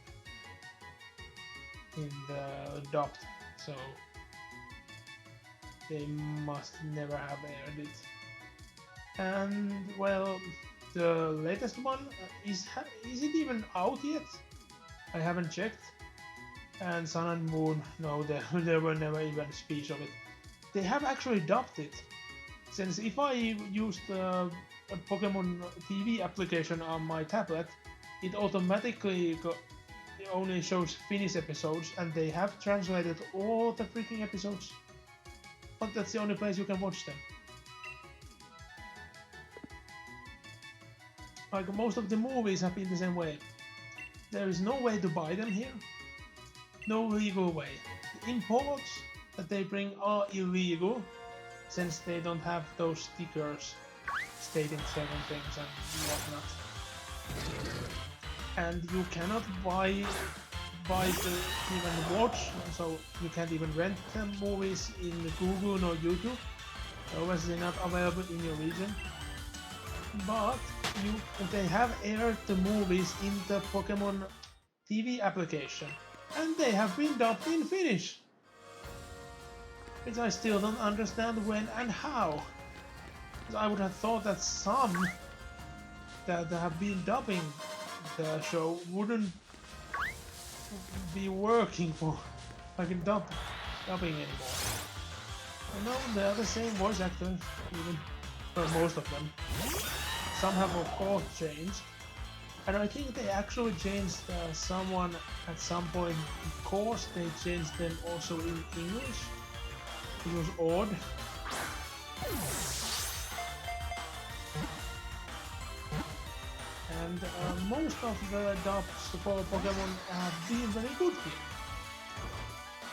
in the dub, so they must never have aired it. And well, the latest one is it even out yet? I haven't checked. And Sun and Moon, no, there were never even speech of it. They have actually dubbed it, since if I used a Pokemon TV application on my tablet, it automatically it only shows Finnish episodes, and they have translated all the freaking episodes. But that's the only place you can watch them. Like most of the movies have been the same way. There is no way to buy them here. No legal way. The imports that they bring are illegal, since they don't have those stickers stating certain things and whatnot. And you cannot buy buy to even watch, so you can't even rent the movies in Google or YouTube. Otherwise they're not available in your region. But they have aired the movies in the Pokemon TV application, and they have been dubbed in Finnish. Which I still don't understand when and how. I would have thought that some that have been dubbing the show wouldn't be working for fucking dubbing anymore. No, they are the same voice actors, even for most of them. Some have of course changed, and I think they actually changed someone at some point because they changed them also in English. It was odd. And most of the dubs for Pokemon have been very good here.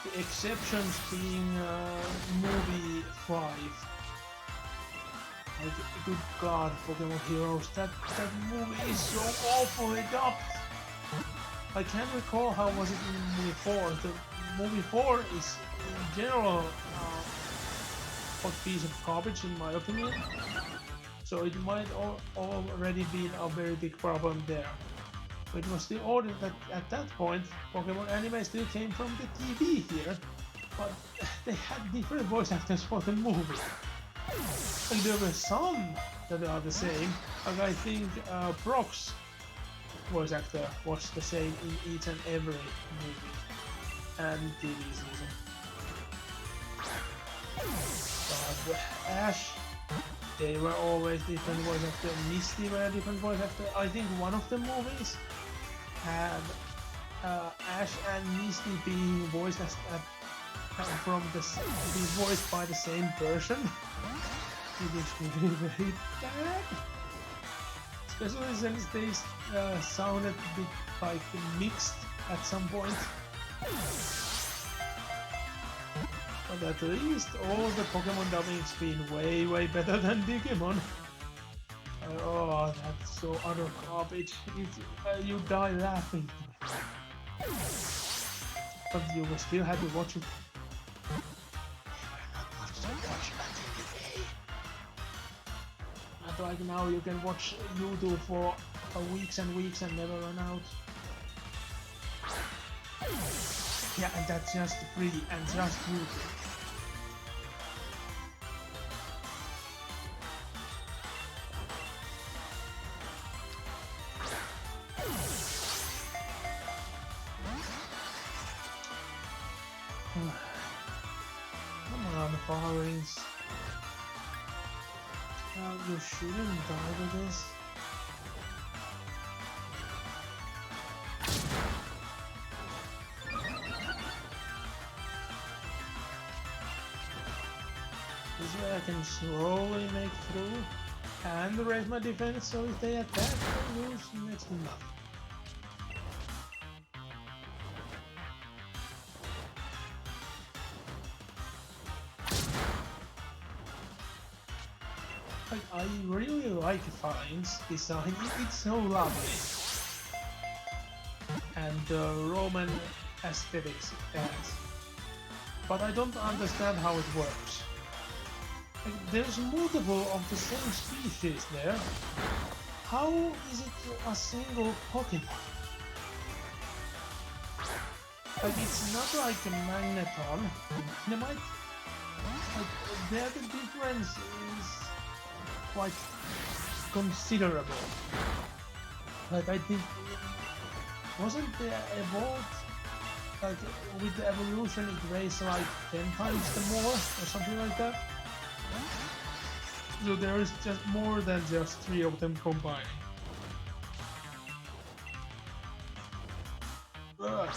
The exceptions being movie 5. Like, good god, Pokemon Heroes, that movie is so awfully dubbed. I can't recall how was it in movie 4. The movie 4 is in general a piece of garbage in my opinion. So it might already been a very big problem there. But it was still odd that at that point Pokemon anime still came from the TV here, but they had different voice actors for the movie. And there were some that are the same, like I think Brock's voice actor was the same in each and every movie and TV season. But Ash, they were always different voice actors. Misty were a different voice actor. I think one of the movies had Ash and Misty being voiced voiced by the same person. It is really very bad. Especially since they sounded a bit like mixed at some point. But at least all the Pokemon dubbing's been way better than Digimon. Oh, that's so utter garbage. You die laughing. But you will still have to watch it. Not like now you can watch YouTube for weeks and weeks and never run out. Yeah, and that's just free and just YouTube. Come on, Powerings. You shouldn't die with this. This way I can slowly make through and raise my defense, so if they attack, I lose next to nothing. I really like Fine's design, it's so lovely. And the Roman aesthetics it has. But I don't understand how it works. Like, there's multiple of the same species there. How is it a single Pokemon? Like, it's not like a Magneton, Dynamite. Like, there the difference is quite considerable. Like, I think, wasn't there evolved, like, with the evolution it raised like 10 times the more, or something like that? So there is just more than just 3 of them combined. Ugh.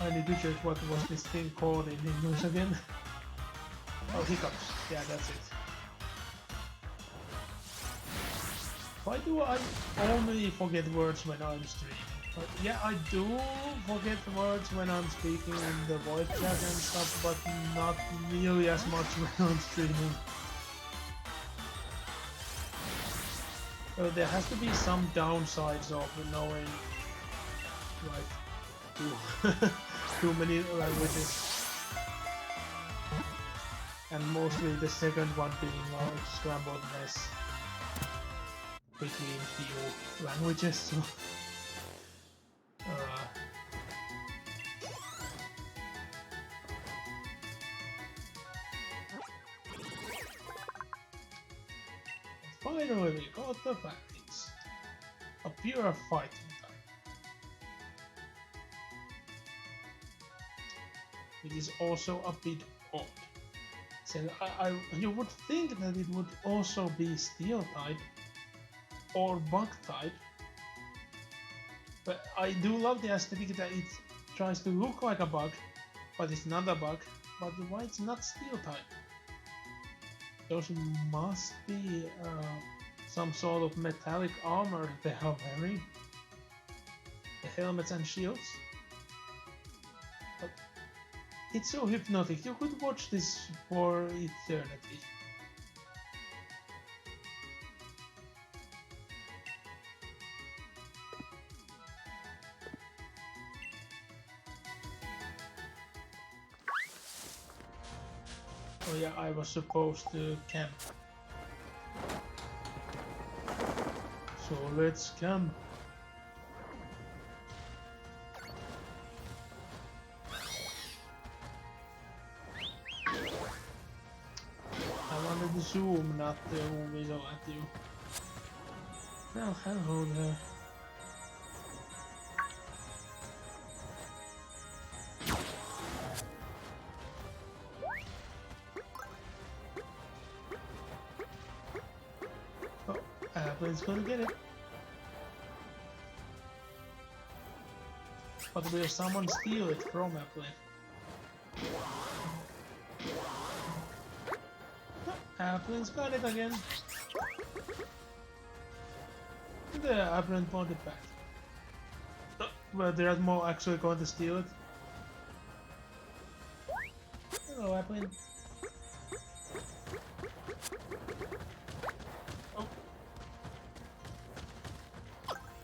I need to check what was this thing called in English again. Oh, hiccups. Yeah, that's it. Why do I only forget words when I'm streaming? But yeah, I do forget words when I'm speaking in the voice chat and stuff, but not nearly as much when I'm streaming. So there has to be some downsides of knowing like too many languages. And mostly the second one being a scrambled mess between few languages. So, finally we got the practice. A pure fighting type. It is also a bit odd. So you would think that it would also be steel type or bug type. But I do love the aesthetic that it tries to look like a bug, but it's not a bug. But why it's not steel type? Those must be some sort of metallic armor they are wearing. The helmets and shields. But it's so hypnotic, you could watch this for eternity. Oh yeah, I was supposed to camp. So let's camp. I wanted to zoom, not to whistle at you. Well, hello there. Apple's gonna get it. But will someone steal it from Apple? Apple's got it again. The Apple bought it back. But there's more actually going to steal it. Hello, Apple.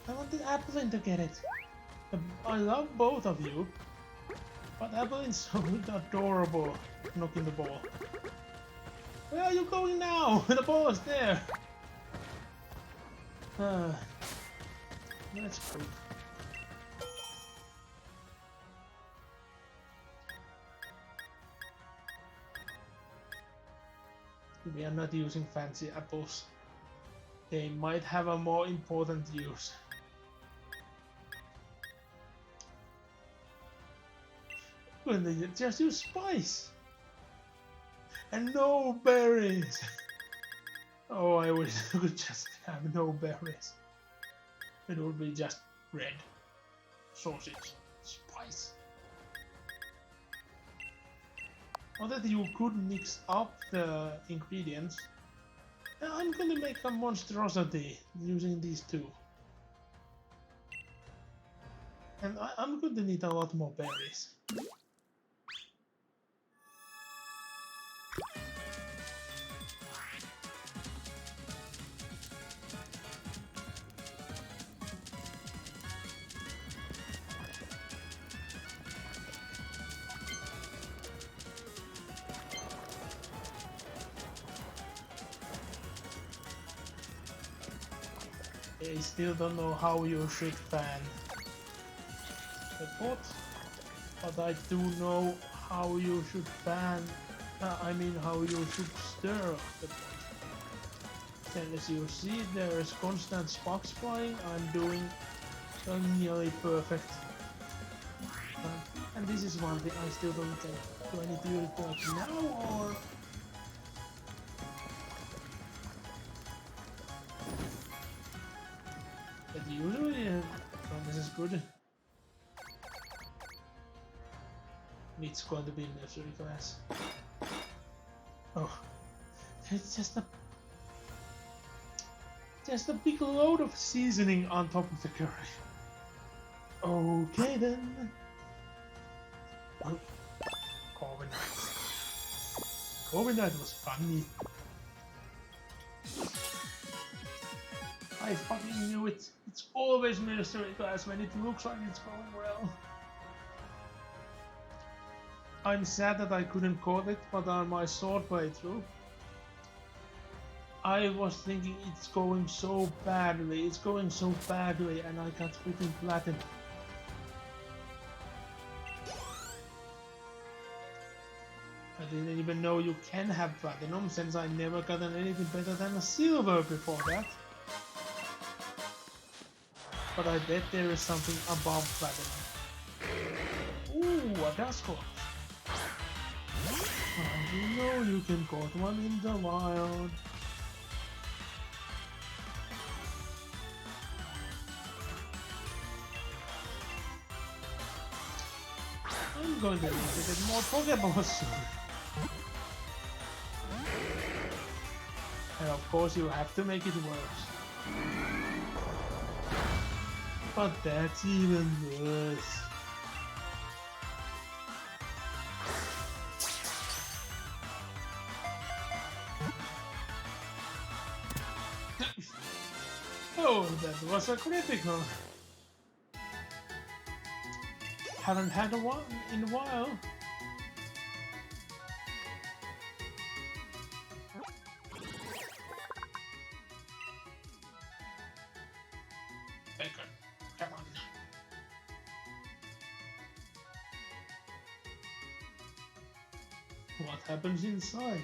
I wanted Apple to get it. I love both of you, but Apple is so adorable knocking the ball. Where are you going now? The ball is there. That's cool. We are not using fancy apples. They might have a more important use. When they just use spice and no berries. Oh, I wish I could just have no berries. It would be just bread, sausage, spice. Or that you could mix up the ingredients. I'm gonna make a monstrosity using these two. And I'm gonna need a lot more berries. I still don't know how you should fan the pot, but I do know how you should fan, I mean how you should stir the pot. Then as you see, there's constant sparks flying. I'm doing nearly perfect. And this is one thing I still don't get. Do I need to do it like now or... But usually, this is good. It's going to be nursery class. Oh, it's just a big load of seasoning on top of the curry. Okay then. Oh, Corviknight was funny. I fucking knew it. It's always military class when it looks like it's going well. I'm sad that I couldn't call it, but on my sword playthrough, I was thinking it's going so badly, and I got freaking platinum. I didn't even know you can have platinum, since I never gotten anything better than a silver before that. But I bet there is something above platinum. Ooh, a Duskull. You know you can caught one in the wild. I'm going to need to get more Pokeballs soon. And of course you have to make it worse. But that's even worse. Oh, that was a critical. Haven't had one in a while. Bacon, come on. What happens inside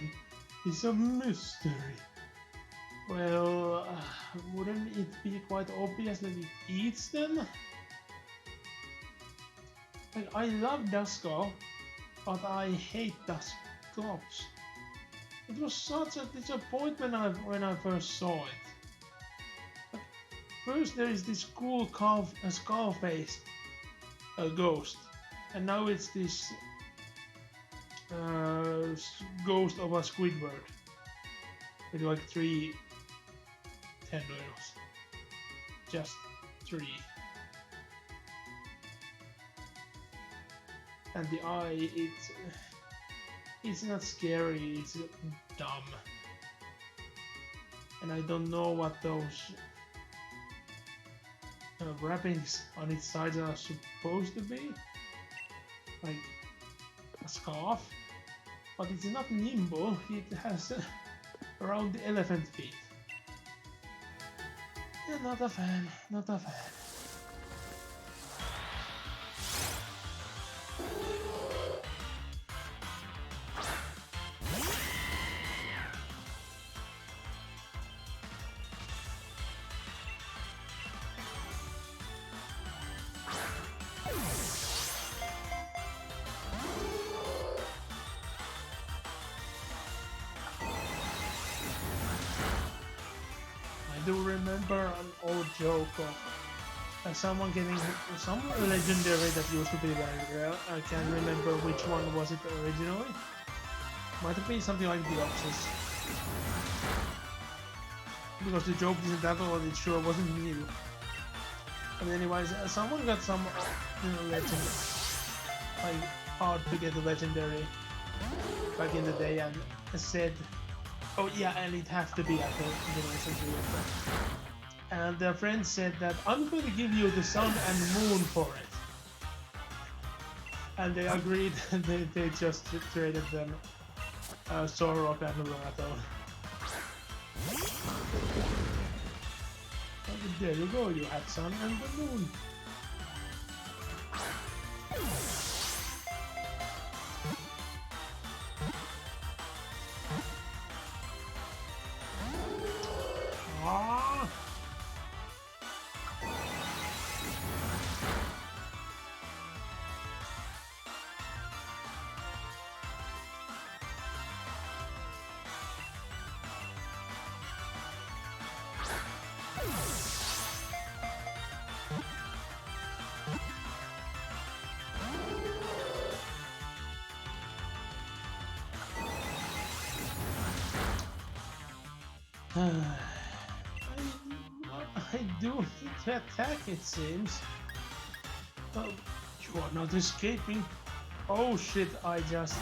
is a mystery. Well, wouldn't it be quite obvious that it eats them? Like, I love Duskull, but I hate Dusclops. It was such a disappointment when I first saw it. Like, first there is this cool skull-faced ghost, and now it's this ghost of a Squidward with like 3 tendrils. Just 3. And the eye, it's not scary, it's dumb. And I don't know what those wrappings on its sides are supposed to be. Like a scarf. But it's not nimble, it has around the elephant feet. Yeah, not a fan, not a fan. I do remember an old joke of someone getting some legendary that used to be very rare. I can't remember which one was it originally. Might have been something like the Oxus. Because the joke isn't that old, it sure wasn't new. But anyways, someone got some legend, like hard to get a legendary back in the day, and said, oh yeah, and it has to be at the legendary effect. And their friend said that I'm going to give you the sun and moon for it. And they agreed, and they just traded them Sorok and Runato. There you go, you had sun and the moon. Ah. I do need to attack, it seems. Oh, you are not escaping. Oh shit, I just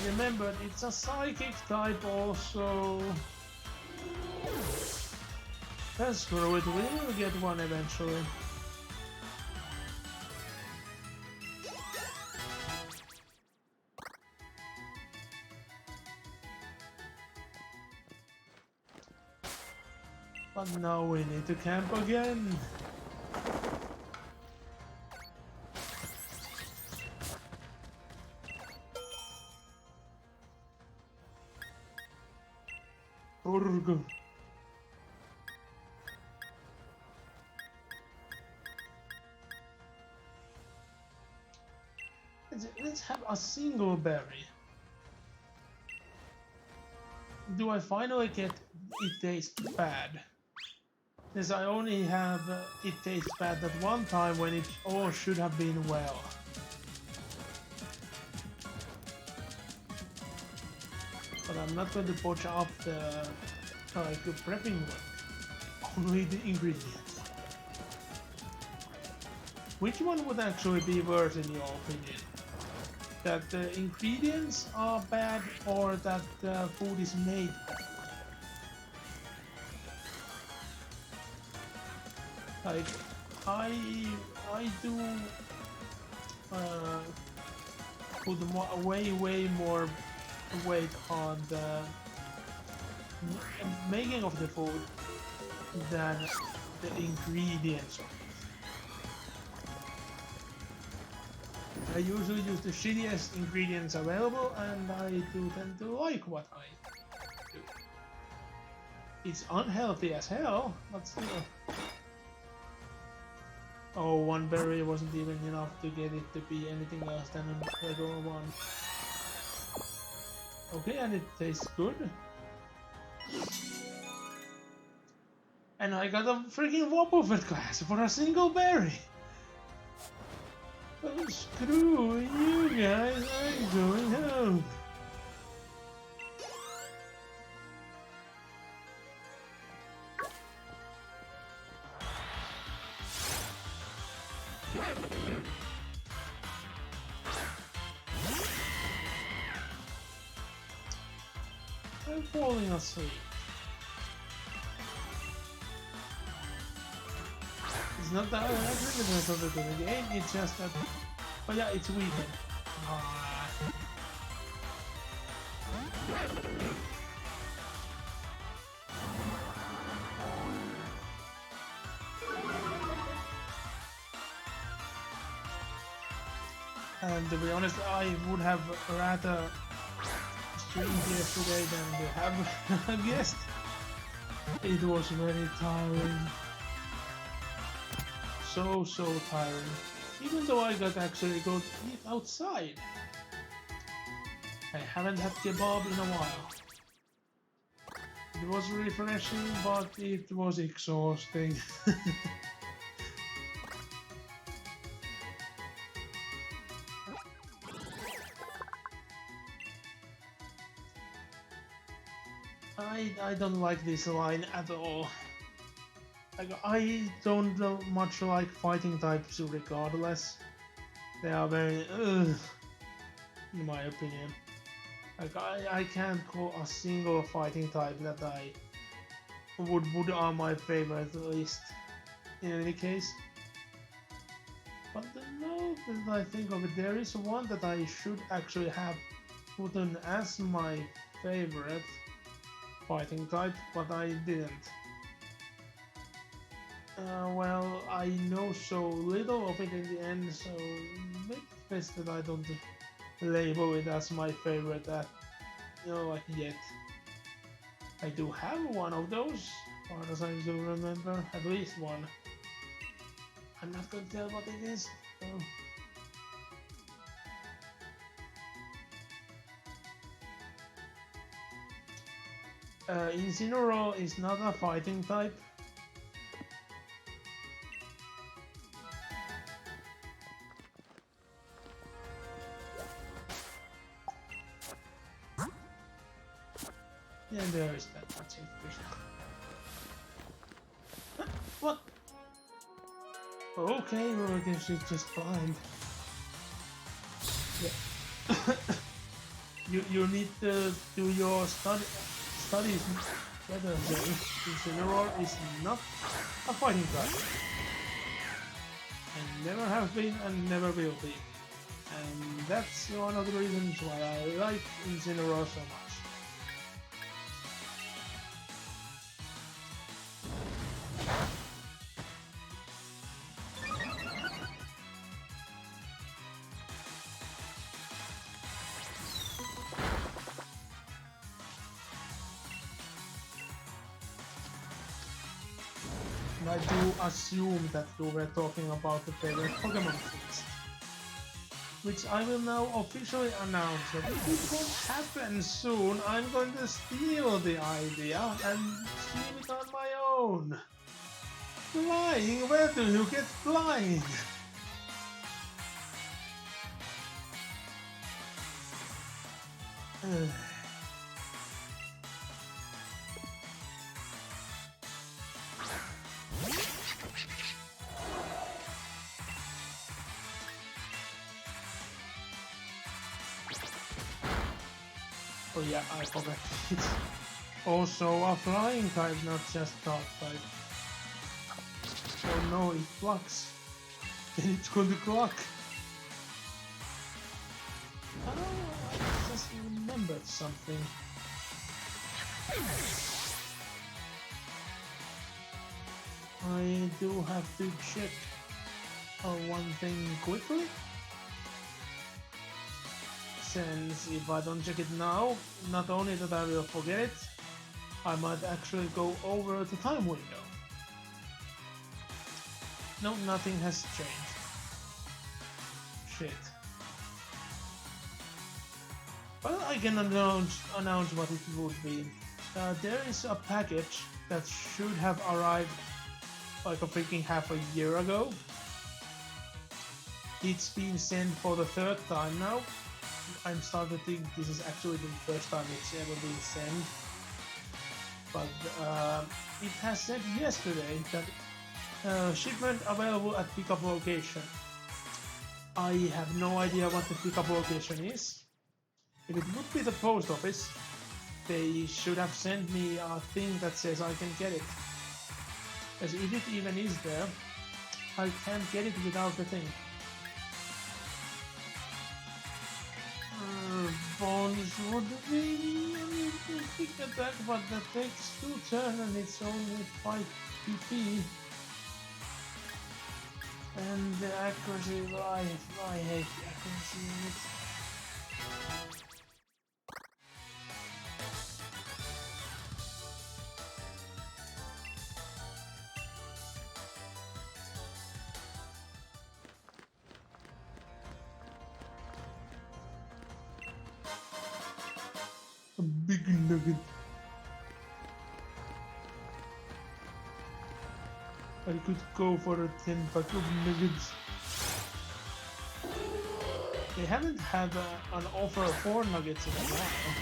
remembered it's a psychic type also. screw it, we will get one eventually. But now we need to camp again. Burger. Let's have a single berry. Do I finally get it tastes bad? Since I only have it tastes bad that one time when it all should have been well. But I'm not going to botch up the prepping work. Only the ingredients. Which one would actually be worse in your opinion? That the ingredients are bad or that the food is made bad? Like, I do put way more weight on the making of the food than the ingredients of it. I usually use the shittiest ingredients available, and I do tend to like what I do. It's unhealthy as hell, but still. Oh, one berry wasn't even enough to get it to be anything else than a regular one. Okay, and it tastes good. And I got a freaking Wobbuffet class for a single berry! Oh, screw you guys, I'm going home. I'm falling asleep. It's not that I agree with the game, it's just that... Oh yeah, it's weekend. And to be honest, I would have rather streamed yesterday than to have a guest. It was very tiring. So tiring. Even though I got actually go eat outside. I haven't had kebab in a while. It was refreshing, but it was exhausting. I don't like this line at all. Like, I don't much like fighting types regardless. They are very in my opinion. Like I can't call a single fighting type that I would put on my favorite list in any case. But now that I think of it, there is one that I should actually have put on as my favorite fighting type, but I didn't. Well, I know so little of it in the end, so maybe it's best that I don't label it as my favorite like yet. I do have one of those, far as I do remember, at least one. I'm not gonna tell what it is, though. Incineroar is not a fighting type. Yeah, there is that much information. What? Okay, well, I guess she's just blind. Yeah. you need to do your studies better say, Incineroar is not a fighting type. And never have been and never will be. And that's one of the reasons why I like Incineroar so much. I do assume that you were talking about the favorite Pokémon feast, which I will now officially announce that if it won't happen soon, I'm going to steal the idea and stream it on my own. Flying? Where do you get flying? Oh yeah, I forgot. It's also a flying type, not just dark type. Oh no, it blocks. Then it's going to clock. Oh, I just remembered something. I do have to check one thing quickly. Since if I don't check it now, not only that I will forget it, I might actually go over the time window. No, nothing has changed. Shit. Well, I can announce what it would be. There is a package that should have arrived like a freaking half a year ago. It's been sent for the third time now. I'm starting to think this is actually the first time it's ever been sent. But it has said yesterday that shipment available at pickup location. I have no idea what the pickup location is. If it would be the post office, they should have sent me a thing that says I can get it. Because if it even is there, I can't get it without the thing. Bones would be a big attack, but that takes 2 turns and it's only 5 PP. And the accuracy, I hate the accuracy in it. A big nugget. I could go for a 10 pack of nuggets. They haven't had an offer for nuggets in a while.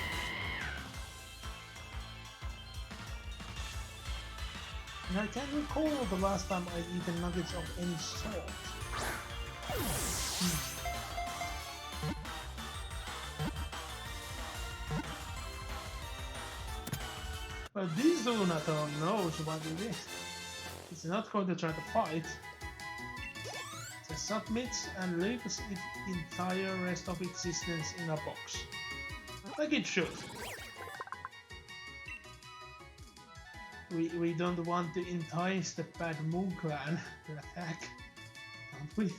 And I can't recall the last time I've eaten nuggets of any sort. But this Lunathon knows what it is. It's not going to try to fight. It submits and leaves its entire rest of existence in a box. Like it should. We don't want to entice the Bad Moon Clan to attack, don't we?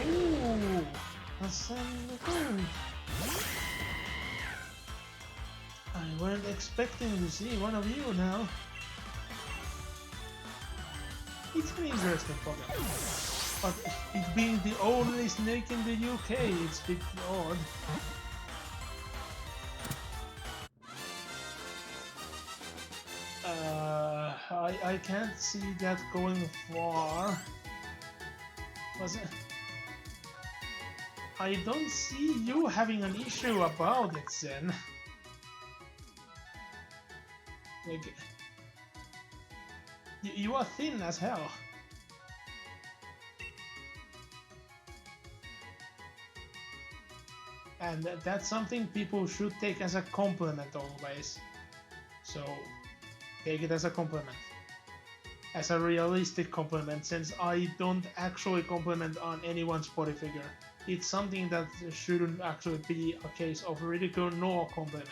Ooh, that's good. I weren't expecting to see one of you now. It's an interesting Pokemon, but it being the only snake in the UK, it's a bit odd. I can't see that going far. Was it? I don't see you having an issue about it, Zen. Like, you are thin as hell. And that's something people should take as a compliment always. So take it as a compliment. As a realistic compliment, since I don't actually compliment on anyone's body figure. It's something that shouldn't actually be a case of ridicule nor compliment.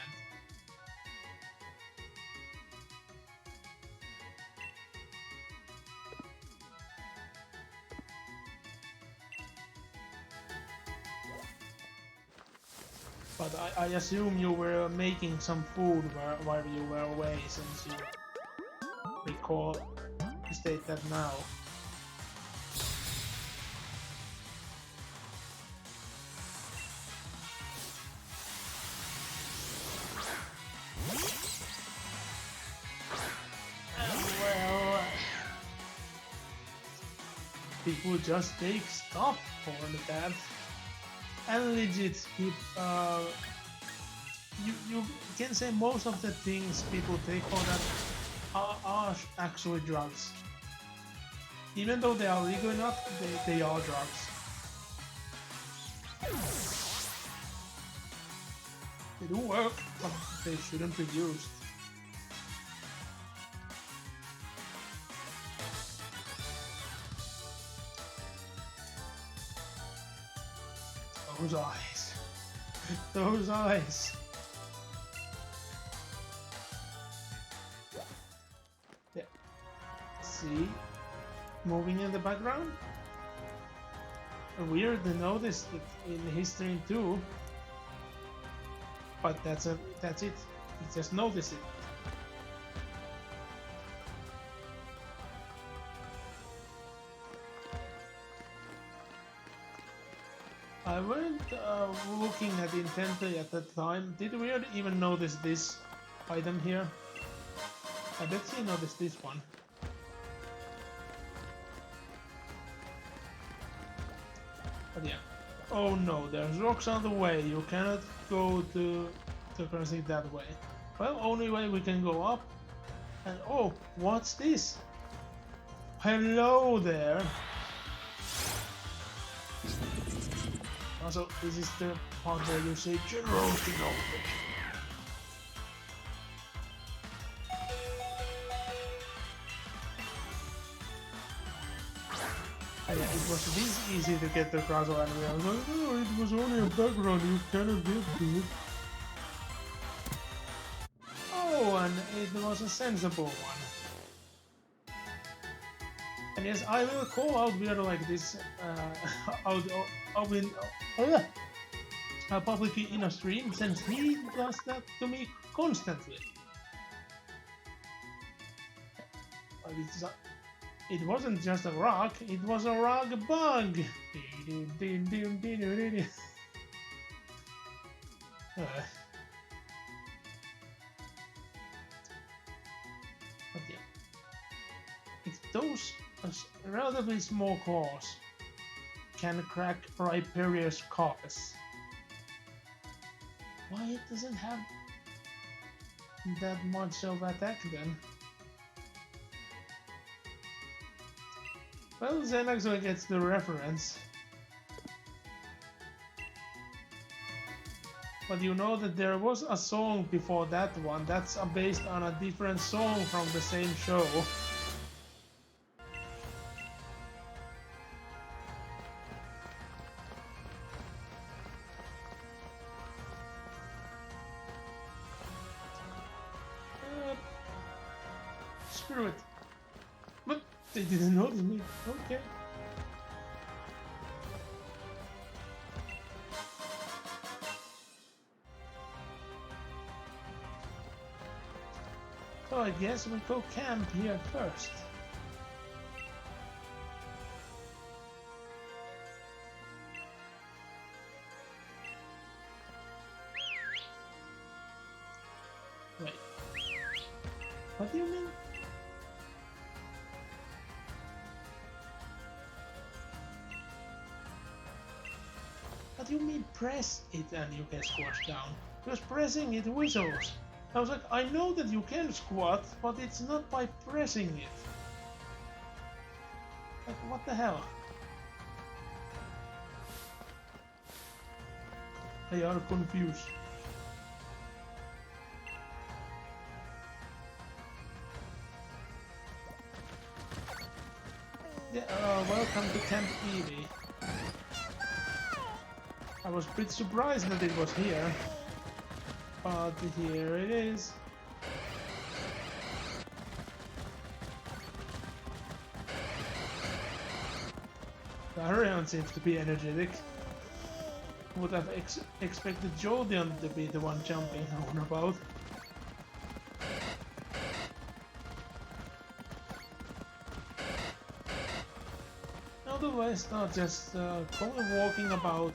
But I assume you were making some food while you were away, since you recall state that now. Well, people just take stuff for that. And legit, you can say most of the things people take for that are actually drugs. Even though they are legal enough, they are drugs. They do work, but they shouldn't be used. Those eyes. Those eyes. Yeah. See? Moving in the background? Weird to notice it in history too. But that's it. You just notice it. I weren't looking at it intently at that time. Did we even notice this item here? I bet you noticed this one. But yeah. Oh no, there's rocks on the way. You cannot go to crossing that way. Well, only way we can go up. And oh, what's this? Hello there. Also, this is the part where you say generosity knowledge. And yeah, it was this easy to get the Grassel anyway. I was like, oh, it was only a background, you cannot get to it. Oh, and it was a sensible one. And yes, I will call out weird like this publicly in a stream, since he does that to me constantly. But it wasn't just a rock, it was a rock bug. But yeah, if those relatively small claws can crack Rhyperia's carcass, why it doesn't have that much of attack then? Well, Zen actually gets the reference. But you know that there was a song before that one that's based on a different song from the same show. Screw it. But they didn't notice me. Okay. So I guess we go camp here first. Wait. What do you mean? What do you mean press it and you get squashed down? Because pressing it whistles. I was like, I know that you can squat, but it's not by pressing it. Like, what the hell? I am confused. Yeah, welcome to Camp Eevee. I was pretty surprised that it was here, but here it is. Arion seems to be energetic. Would have expected Jolteon to be the one jumping on about. Otherwise, not just calmly walking about.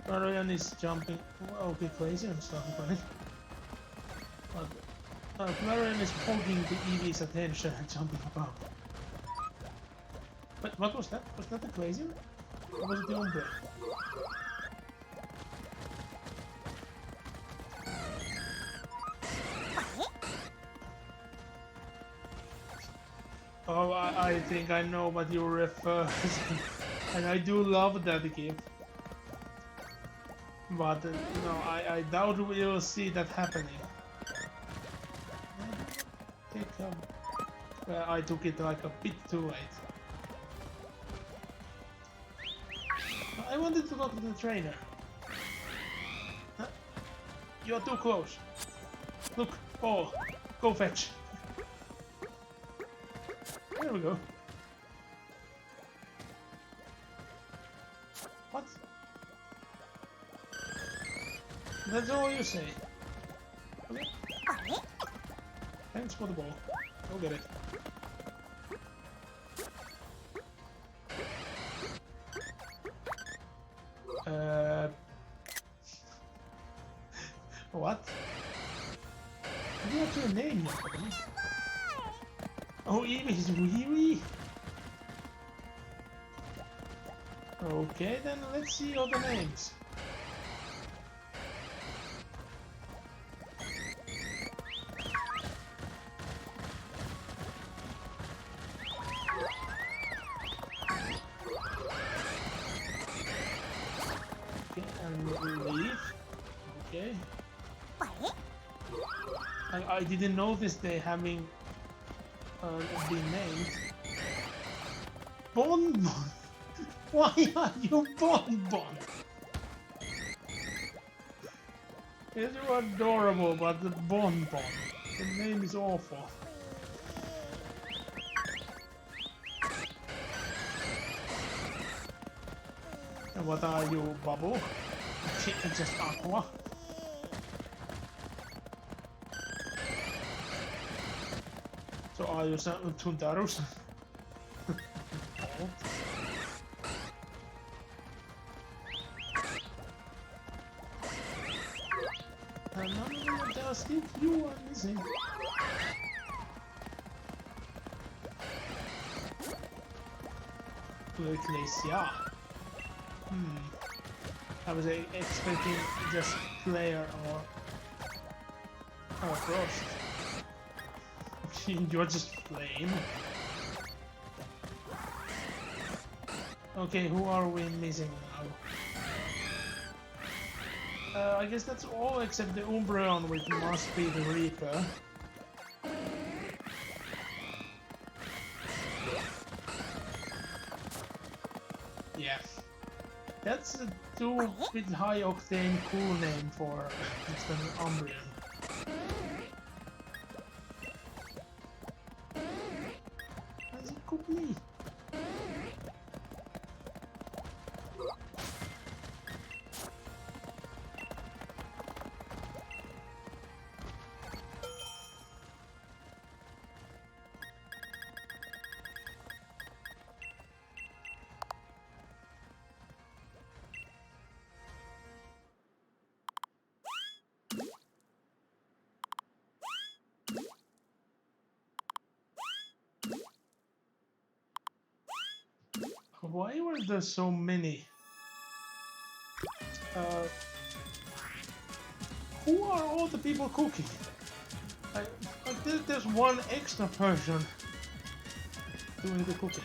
Arion is jumping. Okay, Glaceon's starting running. But Arion is hogging the Eevee's attention and jumping about. But what was that? Was that the Glaceon? Or was it the Umbra? Oh, I think I know what you refer to. And I do love that gift. But, no, I doubt we'll see that happening. I took it like a bit too late. I wanted to talk to the trainer. Huh? You're too close. Look, ball. Go fetch. There we go. What? That's all you say. Okay. Thanks for the ball. Go get it. What? Do you have a name yet? Oh, Eevee is Wee. Okay, then let's see all the names. Okay, and leave. Okay. I didn't notice they having been named. Bonbon! Why are you Bonbon? Yes, you are adorable, but the Bonbon. The name is awful. And what are you, Bubble? It's just Aqua. So are you some Tundarus? And none of them are just if you are missing. Ecclesia. I was expecting just Player or Frost. You're just Flame. Okay, who are we missing now? I guess that's all except the Umbreon, which must be the Reaper. Yeah. That's a too bit high octane cool name for just an Umbreon. As it could be. Why were there so many? Who are all the people cooking? There's one extra person doing the cooking.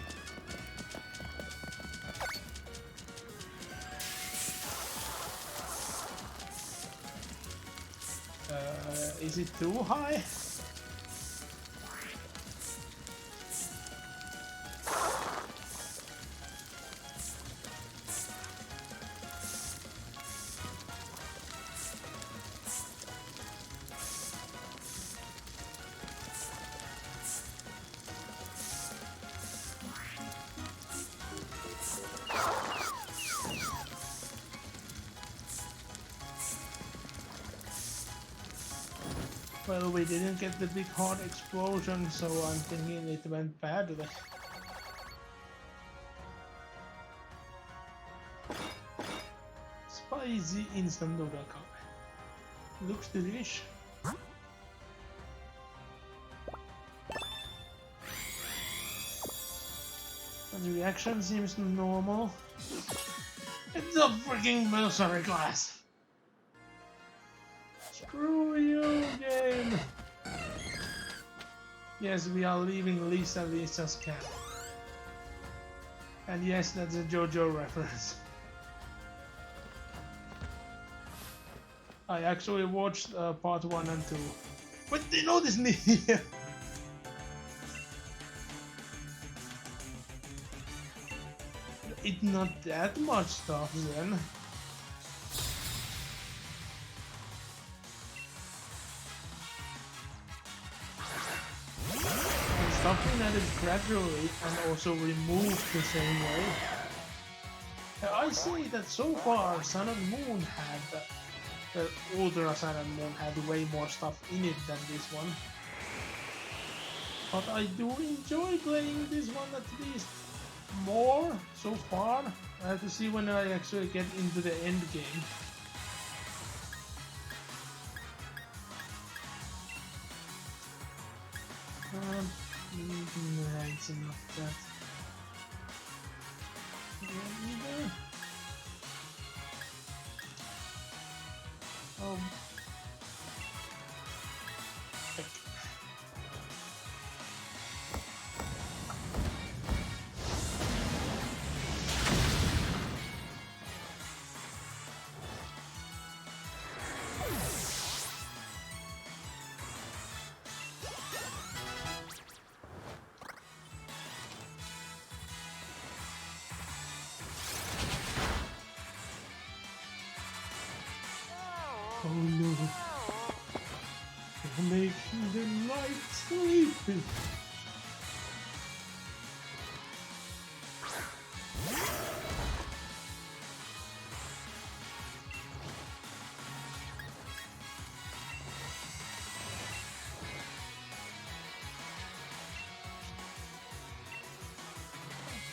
Is it too high? Well, we didn't get the big hard explosion, so I'm thinking it went badly. Spicy instant noodle curry. Looks delicious. The reaction seems normal. It's a freaking military class! Screw you, game! Yes, we are leaving Lisa's camp. And yes, that's a JoJo reference. I actually watched part 1 and 2. But they noticed me here! It's not that much stuff then. Something that is gradually and also removed the same way. I see that so far Sun and Moon had, the Ultra Sun and Moon had way more stuff in it than this one. But I do enjoy playing this one at least more so far. I have to see when I actually get into the end game. It's not that. Either. Oh no, you're making the night sleepy.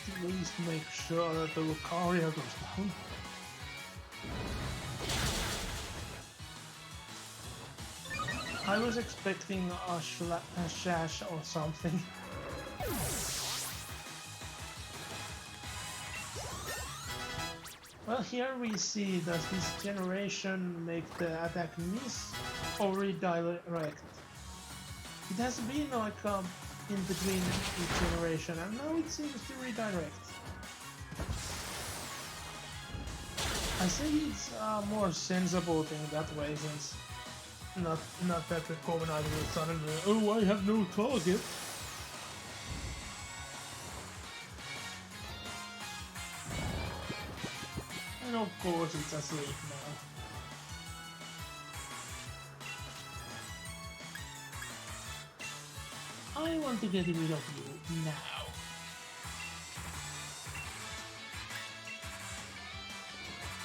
At least make sure that the Lucaria goes down. I was expecting a Shash or something. Well, here we see, does this generation make the attack miss or redirect? It has been like in between each generation, and now it seems to redirect. I think it's a more sensible thing that way, since not that the common item will suddenly, oh, I have no target. And of course it's asleep now. I want to get rid of you now.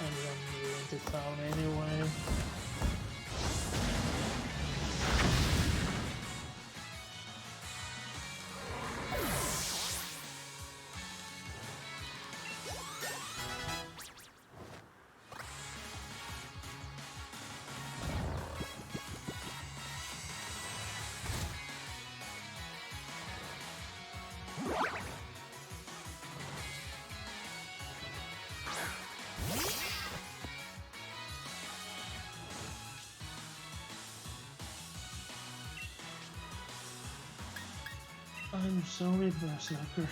And then you're into town anyway. I'm sorry, Berserker.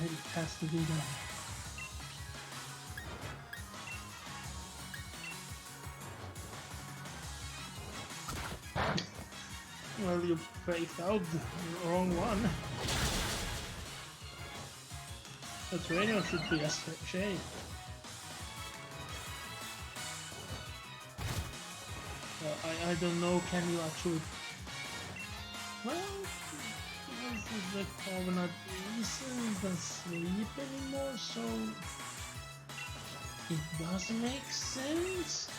It has to be done. Well, you faked out the wrong one. The trainer should be a shade. I don't know, can you actually... Well, the Covenant isn't asleep anymore, so... It does make sense?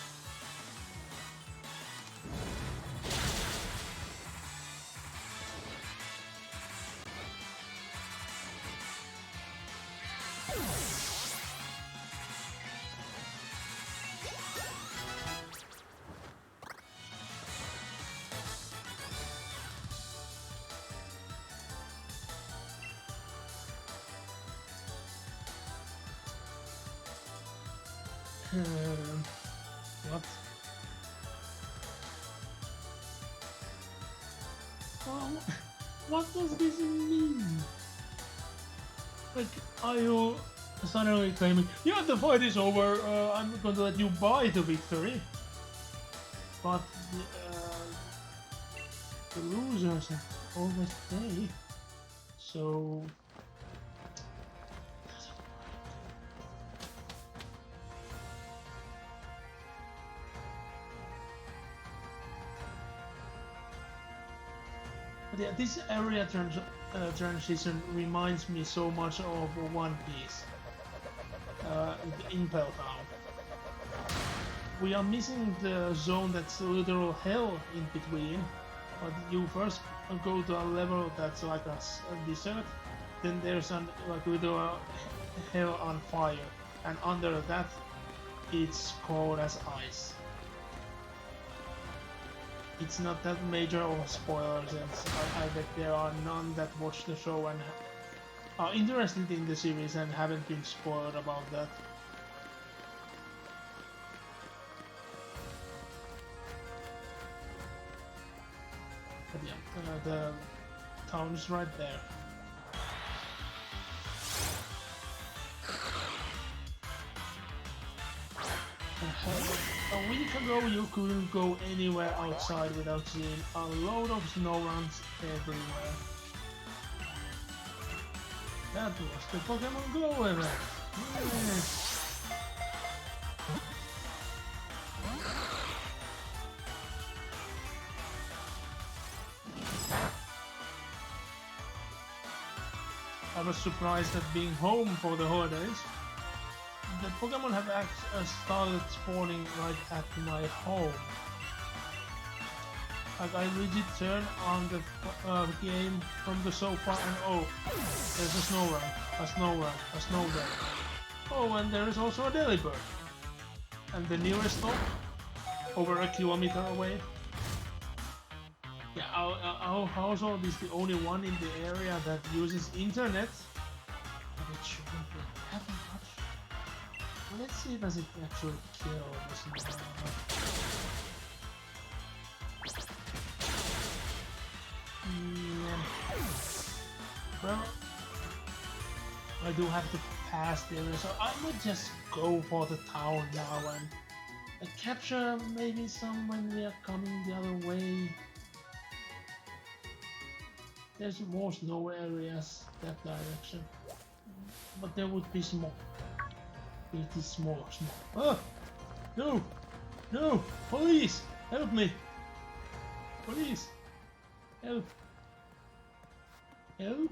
What? Oh, what does this mean? Like, are you suddenly claiming, yeah, the fight is over, I'm going to let you buy the victory? But the losers always pay, so... But yeah, this area transition reminds me so much of One Piece, the Impel Town. We are missing the zone that's literal hell in between, but you first go to a level that's like a desert, then there's an like literal hell on fire, and under that it's cold as ice. It's not that major of a spoiler, since I bet there are none that watch the show and are interested in the series and haven't been spoiled about that. But yeah, the town is right there. A week ago you couldn't go anywhere outside without seeing a load of snow runs everywhere. That was the Pokémon Go event. Yes. I was surprised at being home for the holidays. The Pokemon have started spawning right at my home. Like, I legit turn on the game from the sofa and oh, there's a snow run, a snow run, a snow run. Oh, and there is also a Delibird. And the nearest stop, over a kilometer away. Yeah, our household is the only one in the area that uses internet. But it shouldn't be that much. Let's see, does it actually kill this one? Well, I do have to pass the area, so I might just go for the town now and capture maybe some when we are coming the other way. There's more snow areas that direction, but there would be small. It is small. Oh! No! No! Police! Help me! Police! Help! Help!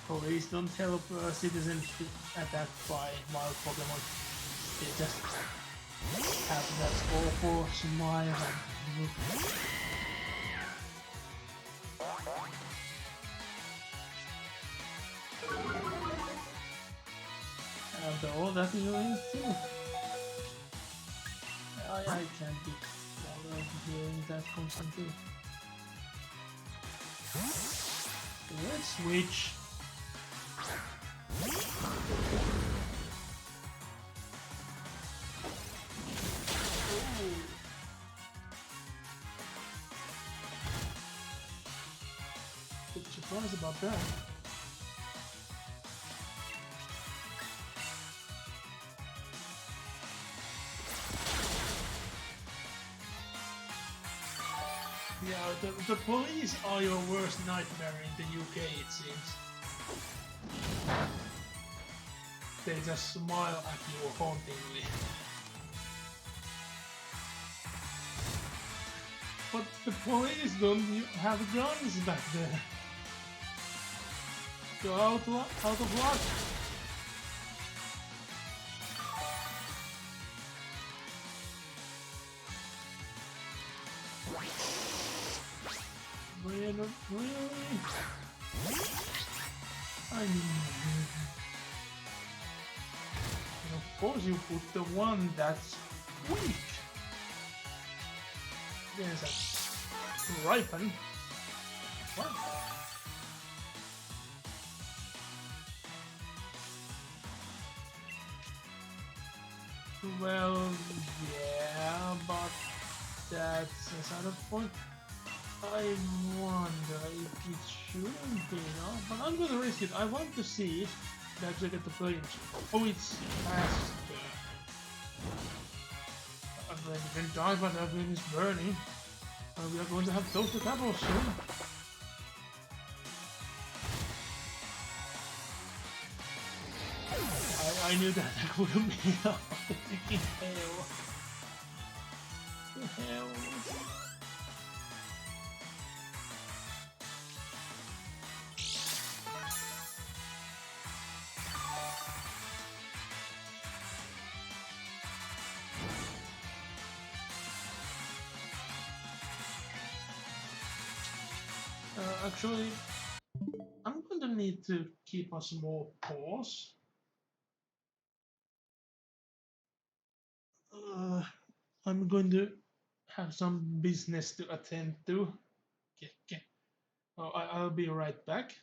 Police don't help citizens attacked by wild Pokemon. They just have that awful smile and look. After all that hearing too. I can't be hearing that constantly. Let's switch. surprised about that. Yeah, the police are your worst nightmare in the UK, it seems. They just smile at you hauntingly. But the police don't have guns back there. You're out of luck. Really? I mean, and of course you put the one that's weak. There's a ripen. What? Well, yeah, but that's a side of point. I wonder if it shouldn't be, no? But I'm gonna risk it. I want to see if they actually get the flames. Oh, it's faster. I've already been died, but that flame is burning. We are going to have toasted apples soon. I knew that wouldn't be a freaking hell. The hell. Actually, I'm going to need to keep a small pause. I'm going to have some business to attend to. Okay. Oh, I'll be right back.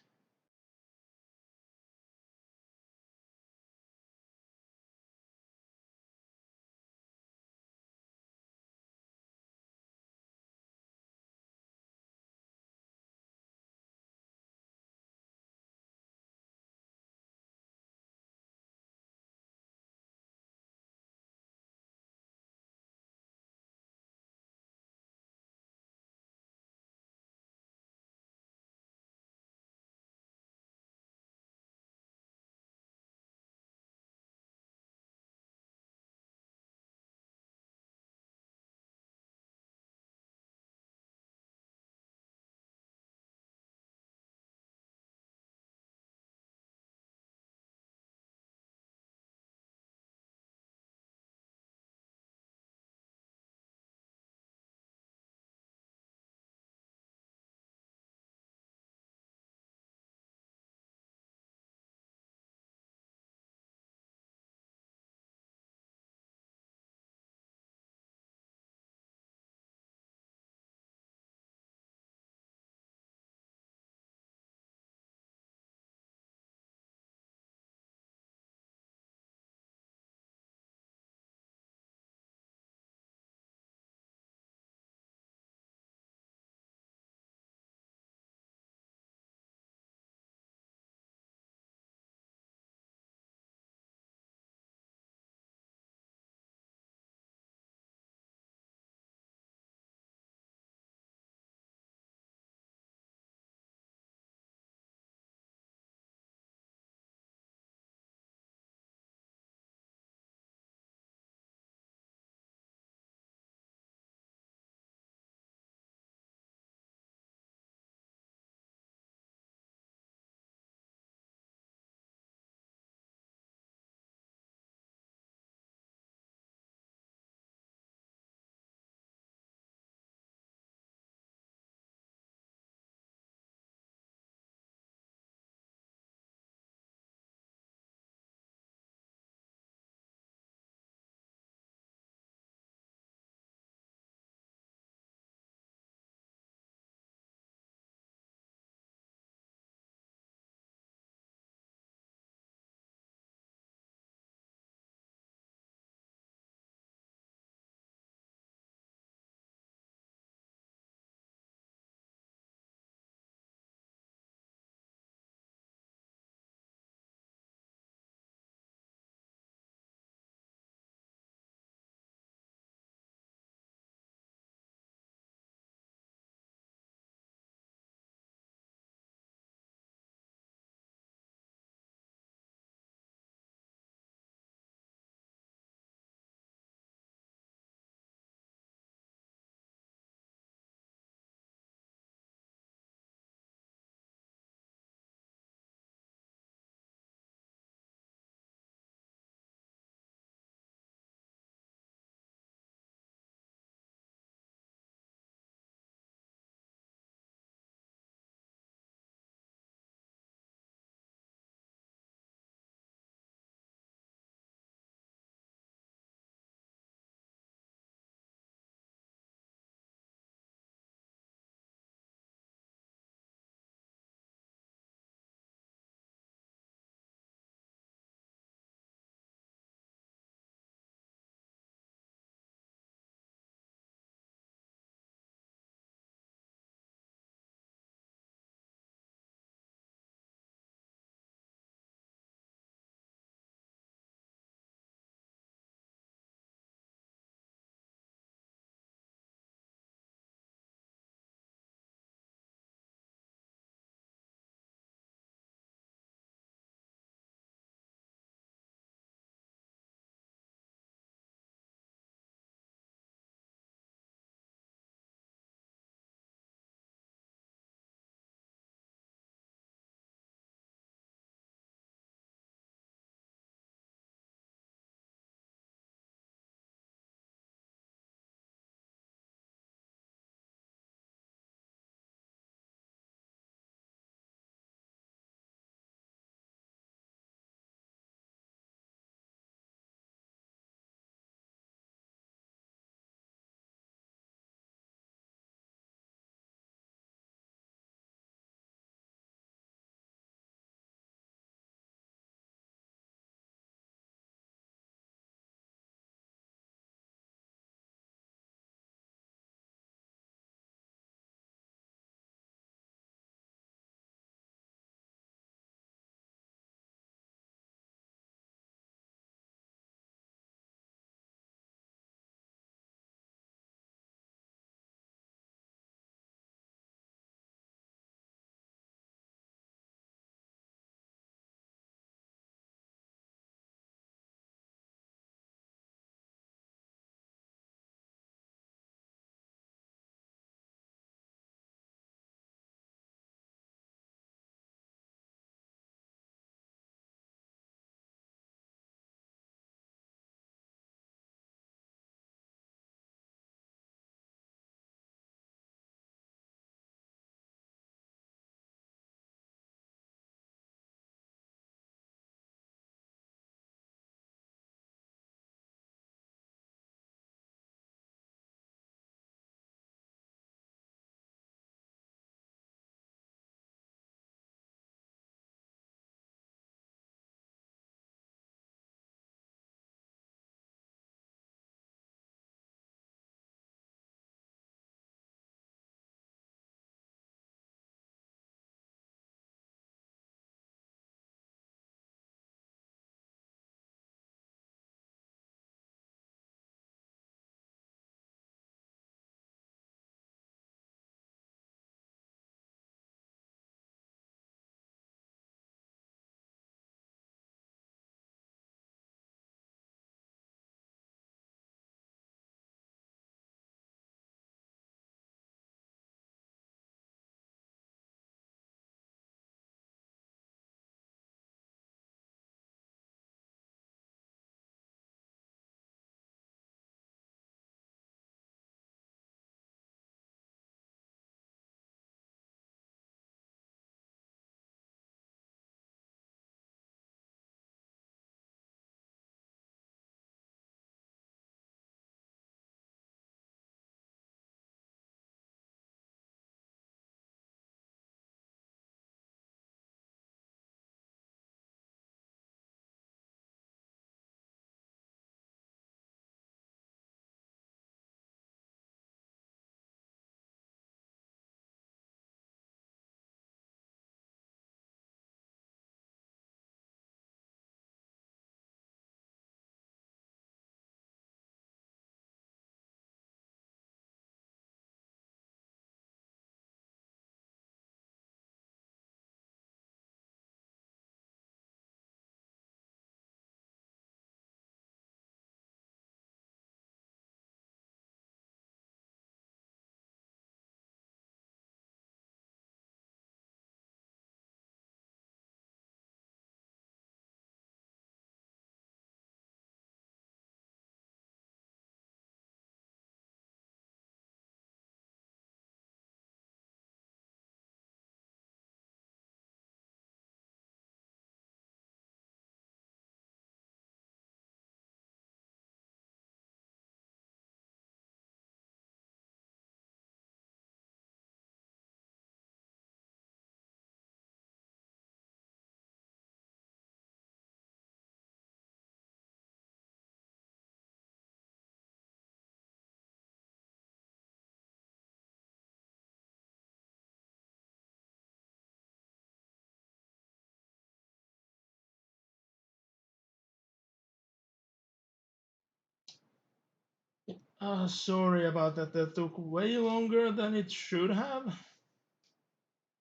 Sorry about that. That took way longer than it should have,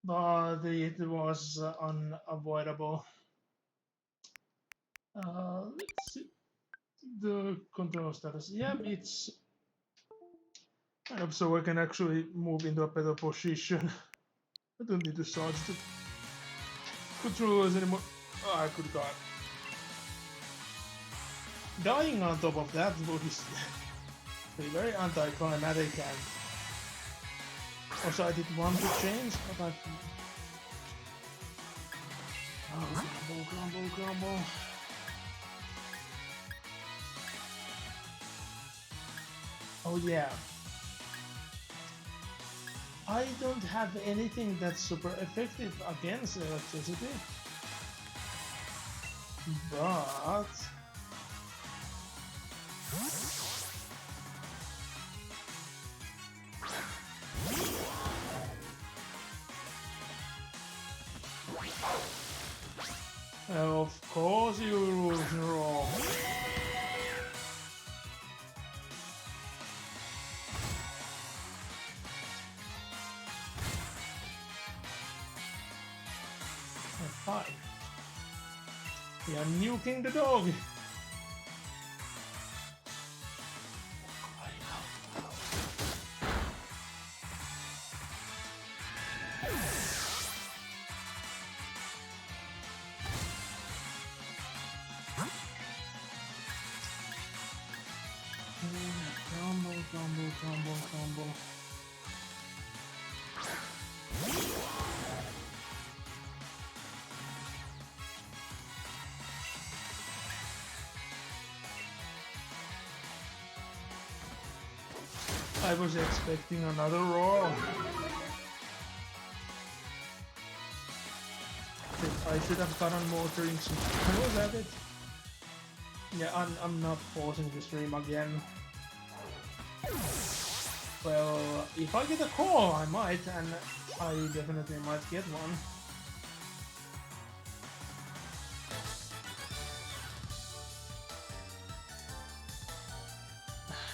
but it was unavoidable. Let's see the control status. Yeah, it's up so I can actually move into a better position. I don't need to charge the controllers anymore. Oh, I could god. Dying on top of that would be very anticlimactic, and also I did want to change, but I... Oh, grumble. Oh yeah. I don't have anything that's super effective against electricity, but of course you was wrong. Fine. We are nuking the dog. Combo. I was expecting another roar. I should have gotten more drinks. Was that it? Yeah, I'm not pausing the stream again. Well, if I get a call, I might, and I definitely might get one.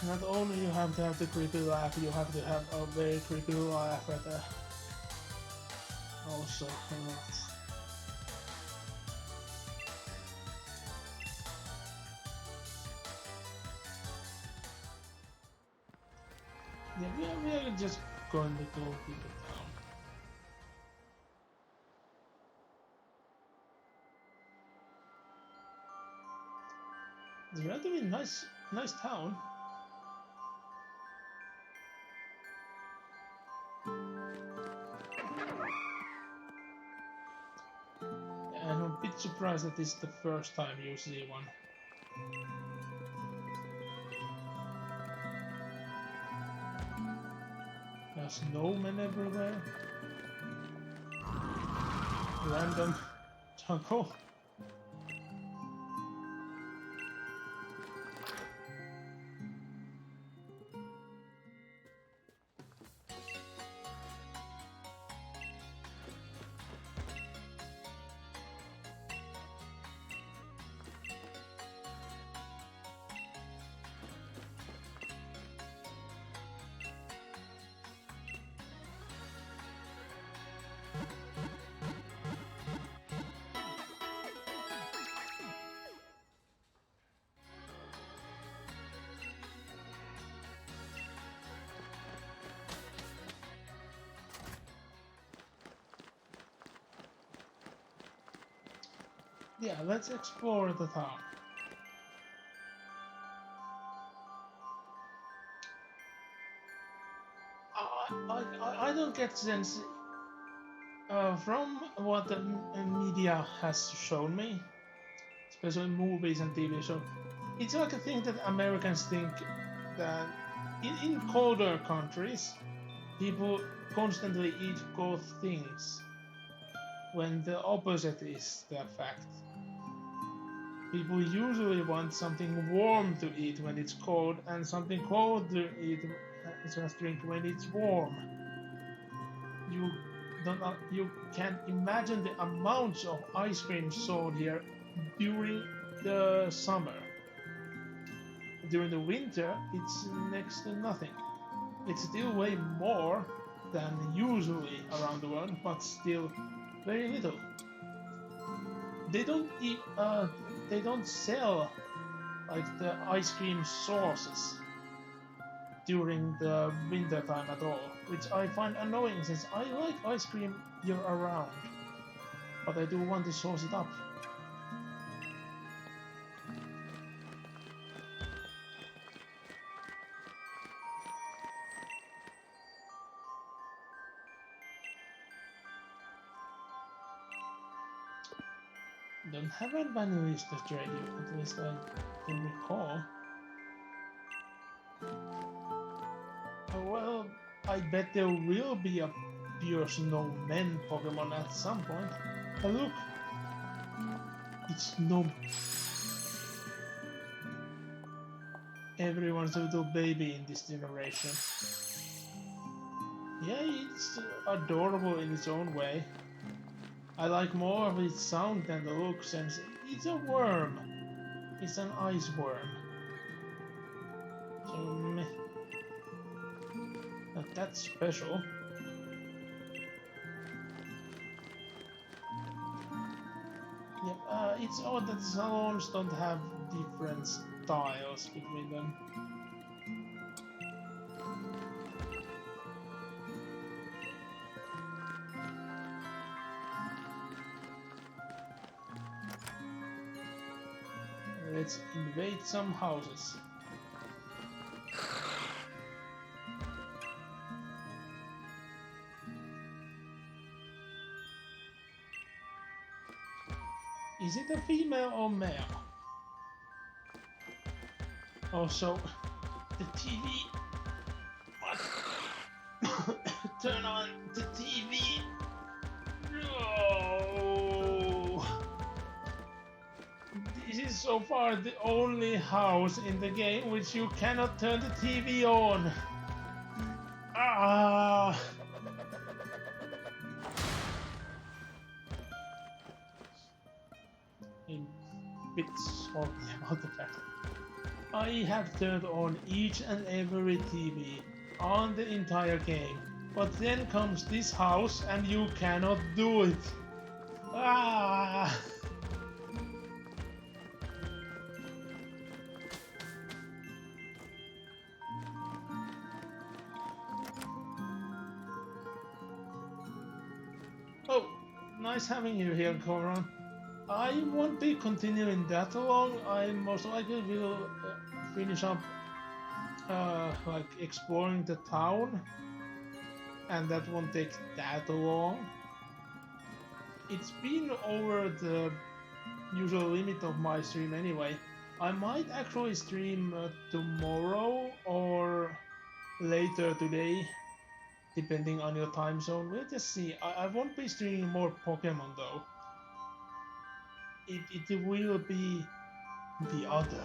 Not only you have to have the creepy laugh, you have to have a very creepy laugh at the... Also, yeah, we are just going to go to the town. It's a relatively nice town. And I'm a bit surprised that this is the first time you see one. There's snowmen everywhere. Random jungle. Yeah, let's explore the town. I don't get sense from what the media has shown me, especially movies and TV shows. It's like a thing that Americans think that in colder countries, people constantly eat cold things, when the opposite is the fact. People usually want something warm to eat when it's cold, and something cold to eat, just drink when it's warm. You can't imagine the amounts of ice cream sold here during the summer. during the winter, it's next to nothing. It's still way more than usually around the world, but still very little. They they don't sell like the ice cream sauces during the winter time at all, which I find annoying since I like ice cream year around, but I do want to sauce it up. Don't have advantage to trade you, at least I can recall. Well, I bet there will be a pure snowman Pokemon at some point. Oh look! It's Nom. Everyone's a little baby in this generation. Yeah, it's adorable in its own way. I like more of its sound than the look, since it's a worm. It's an ice worm. So, meh. Not that special. Yep, it's odd that salons don't have different styles between them. Let's invade some houses. Is it a female or male? Also, the TV. What? Turn on the TV. No. This is so far the only house in the game which you cannot turn the TV on. Ah. I'm a bit salty about the fact I have turned on each and every TV on the entire game, but then comes this house and you cannot do it. Ah! Oh, nice having you here, Koron. I won't be continuing that long. I most likely will finish up like exploring the town, and that won't take that long. It's been over the usual limit of my stream anyway. I might actually stream tomorrow or later today, depending on your time zone. We'll just see. I won't be streaming more Pokemon though. It will be the other.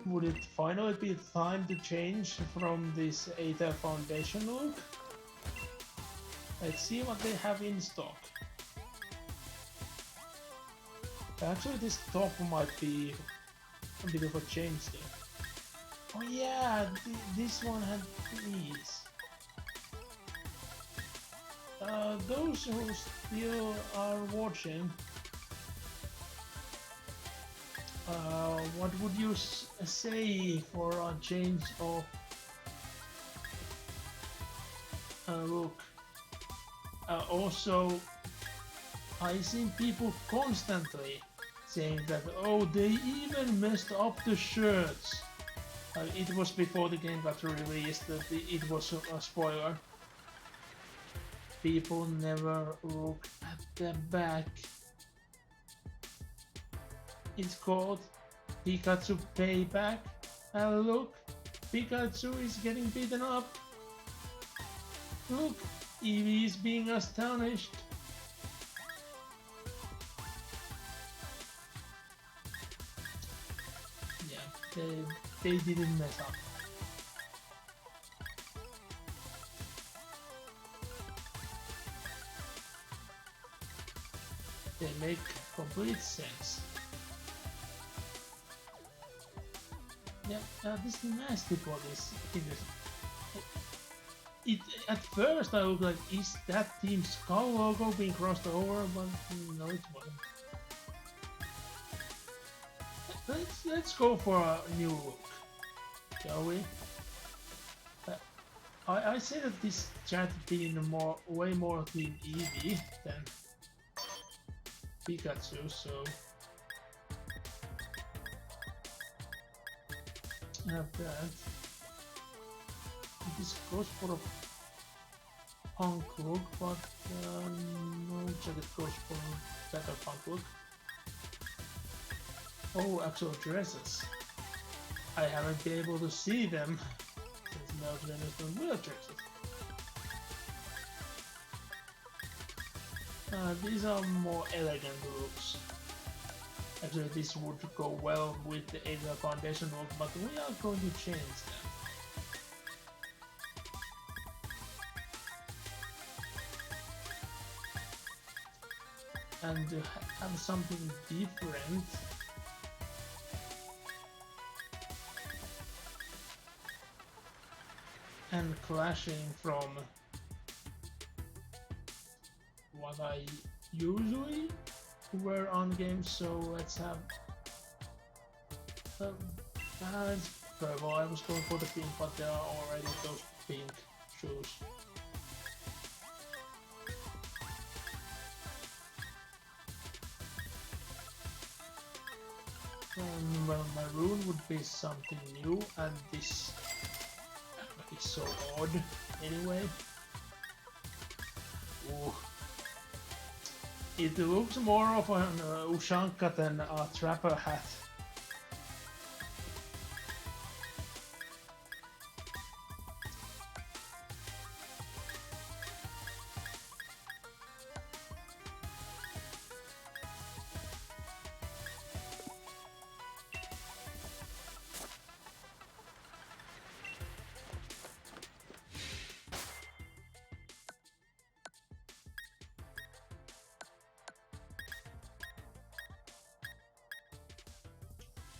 Would it finally be time to change from this Aether Foundation look? Let's see what they have in stock. Actually, this top might be a bit of a change there. Oh yeah, this one had these. Those who still are watching, what would you say for a change of look? Also, I see people constantly saying that, oh, they even messed up the shirts. It was before the game got released that it was a spoiler. People never look at the back. It's called Pikachu Payback. And look, Pikachu is getting beaten up. Look, Eevee is being astonished. Yeah, they didn't mess up. They make complete sense. Yeah, this nasty bot is it. At first I was like, is that Team Skull logo being crossed over? But no, it wasn't. Let's go for a new look, shall we? I say that this chat being way more Team Eevee than Pikachu, so I have that. This goes for a punk look, but no jacket goes for a better punk look. Oh, actual dresses. I haven't been able to see them since now trainers don't wear dresses. These are more elegant looks. Actually, this would go well with the Ada Foundation look, but we are going to change that. And to have something different. And clashing from what I usually wear on games, so let's have it's purple. I was going for the pink, but there are already those pink shoes. Well, maroon would be something new, and this is so odd anyway. Ooh. It looks more of an Ushanka than a trapper hat.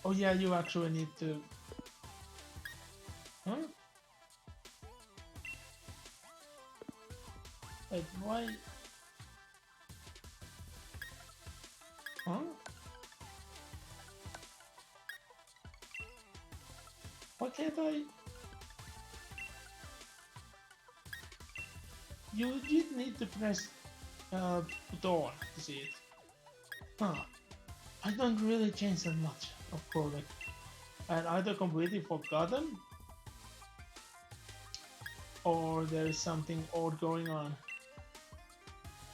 Oh yeah, you actually need to... Huh? Wait, why... Huh? Why can't I... You did need to press put on to see it. Huh. I don't really change that much, of course. And either completely forgotten, or there is something odd going on.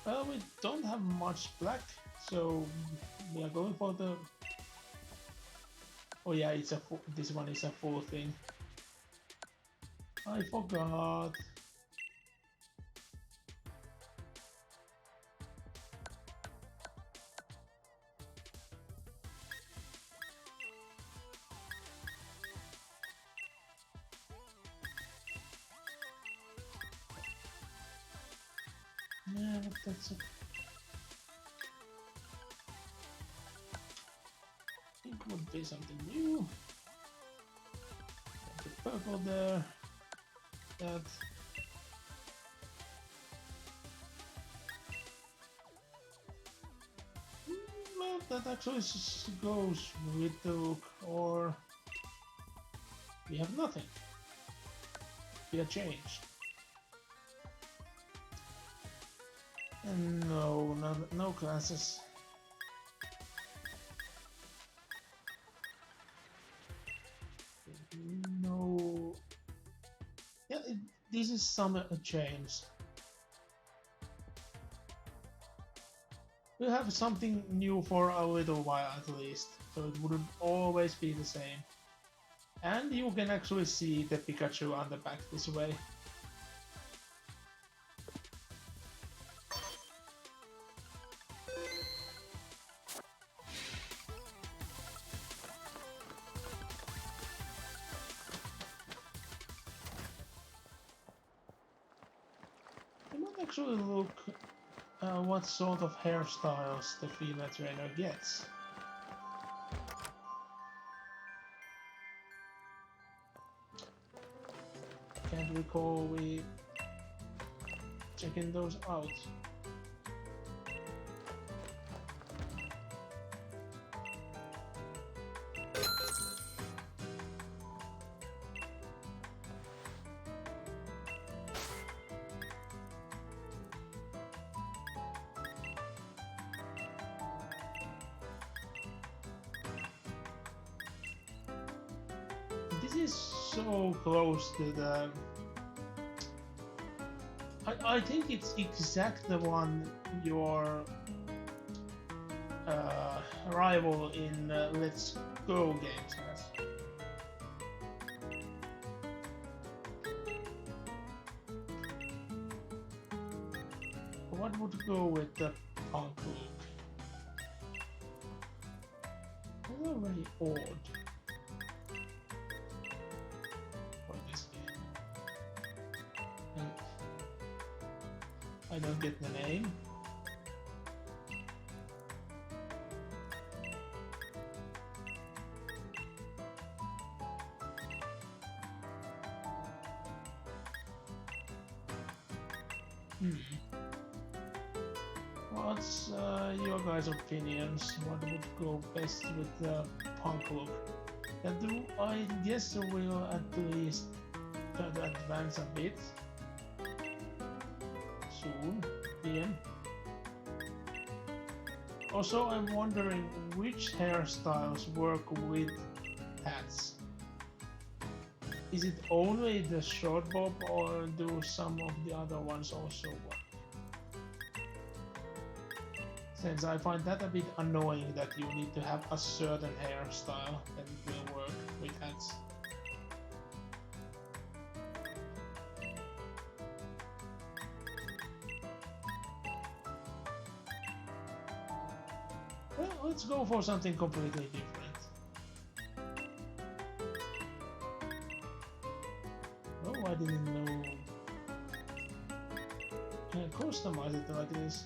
Well, we don't have much black, so we are going for the... Oh yeah, it's a this one is a full thing. I forgot. Yeah, but that's it. I think it would be something new. The purple there. That. Well, that actually goes with the look, or we have nothing. We are changed. And no classes. No. Yeah, this is some change. we'll have something new for a little while at least, so it wouldn't always be the same. And you can actually see the Pikachu on the back this way. You might actually look what sort of hairstyles the female trainer gets. Can't recall we checking those out. This is so close to the... I think it's exact the one your rival in Let's Go games has. What would go with the punk look? That's very odd. I don't get the name. What's your guys' opinions? What would go best with the punk look? I guess we'll at least try to advance a bit. Soon, Ian. Also, I'm wondering which hairstyles work with hats. Is it only the short bob, or do some of the other ones also work? Since I find that a bit annoying that you need to have a certain hairstyle that it will work with hats. Well, let's go for something completely different. Oh, I didn't know. Can I customize it like this?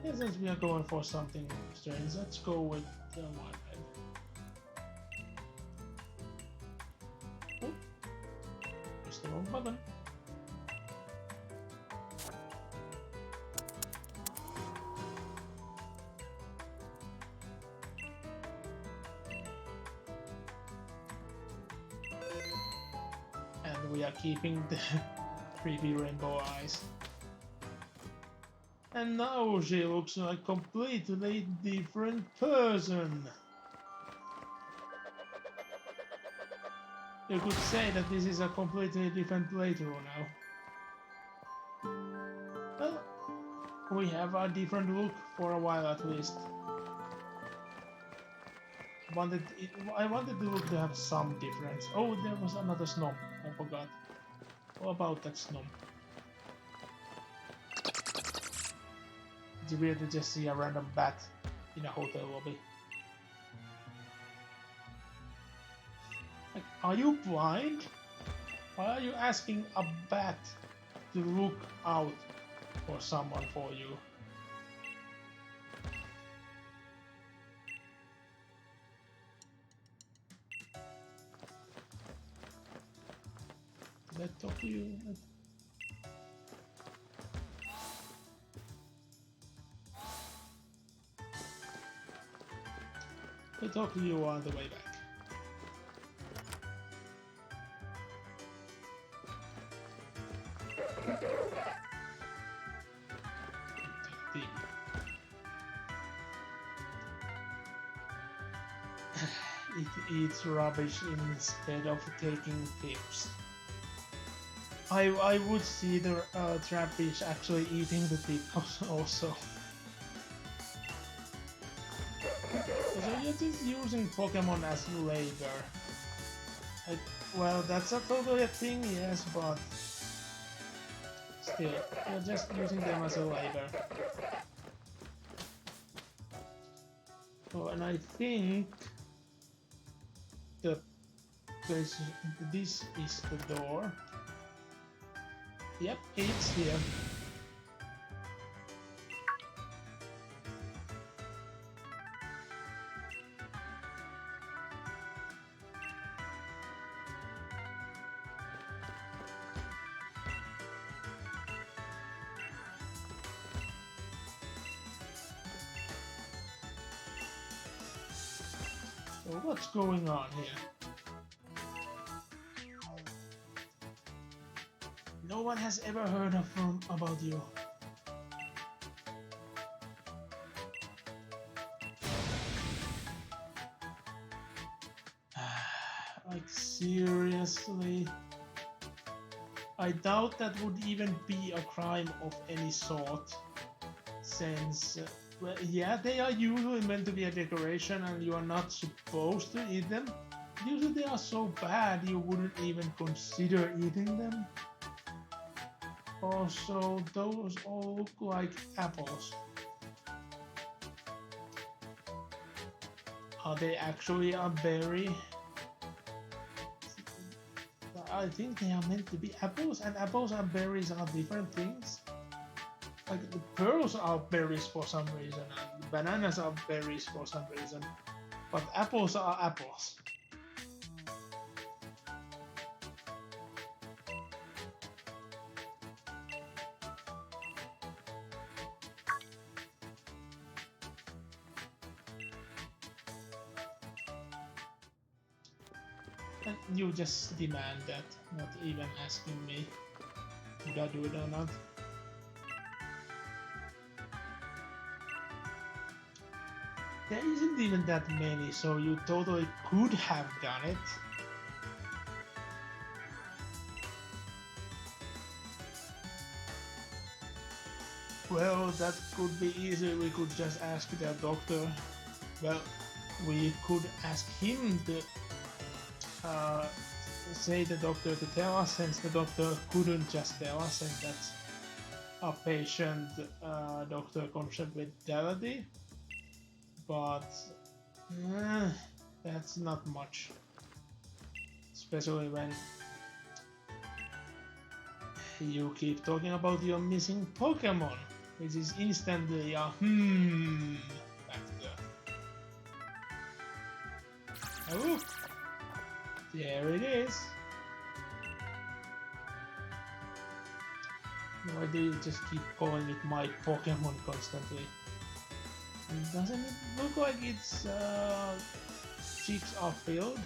Yeah, since we are going for something strange, let's go with the one. The wrong button. And we are keeping the creepy rainbow eyes. And now she looks like a completely different person. You could say that this is a completely different playthrough now. Well, we have a different look for a while at least. I wanted the look to have some difference. Oh, there was another snob. I forgot. What about that snob? It's weird to just see a random bat in a hotel lobby. Like, are you blind? Why are you asking a bat to look out for someone for you? Did I talk to you? I'll talk to you on the way back. it eats rubbish instead of taking tips. I would see the trapfish actually eating the tip also. So you're just using Pokemon as labor. Well, that's a totally a thing, yes, but still, you're just using them as a labor. Oh, and I think the this is the door. Yep, it's here. So what's going on here? No one has ever heard of about you. Like seriously? I doubt that would even be a crime of any sort, since well, yeah, they are usually meant to be a decoration and you are not supposed to eat them. Usually they are so bad you wouldn't even consider eating them. Also, those all look like apples. Are they actually a berry? I think they are meant to be apples, and apples and berries are different things. Like the pearls are berries for some reason, and bananas are berries for some reason, but apples are apples. And you just demand that, not even asking me would I do it or not. There isn't even that many, so you totally could have done it. Well, that could be easy. We could just ask the doctor. Well, we could ask him to say the doctor to tell us, since the doctor couldn't just tell us, and that's a patient doctor confidentiality. But that's not much, especially when you keep talking about your missing Pokemon, which is instantly a factor. Oh, there it is. Why do you just keep calling it my Pokemon constantly? Doesn't it look like its cheeks are filled?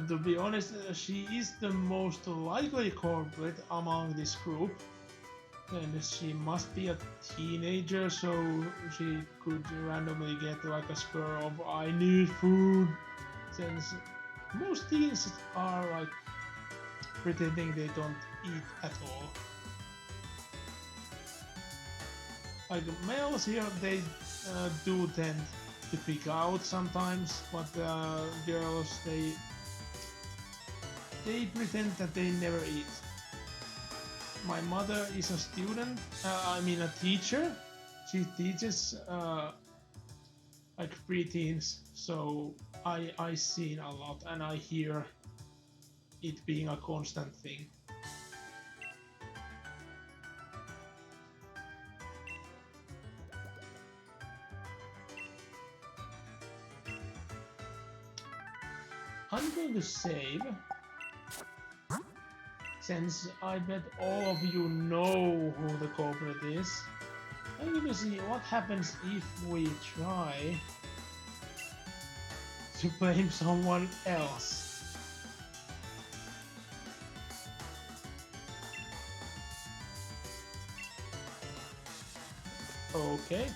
To be honest, she is the most likely culprit among this group. And she must be a teenager, so she could randomly get like a spur of I need food. Since most teens are like pretending they don't eat at all. Like males here, they do tend to pick out sometimes, but girls, they pretend that they never eat. My mother is a student, a teacher. She teaches like preteens, so I seen a lot and I hear it being a constant thing. I'm going to save. Since I bet all of you know who the culprit is, I'm going to see what happens if we try to blame someone else. Okay.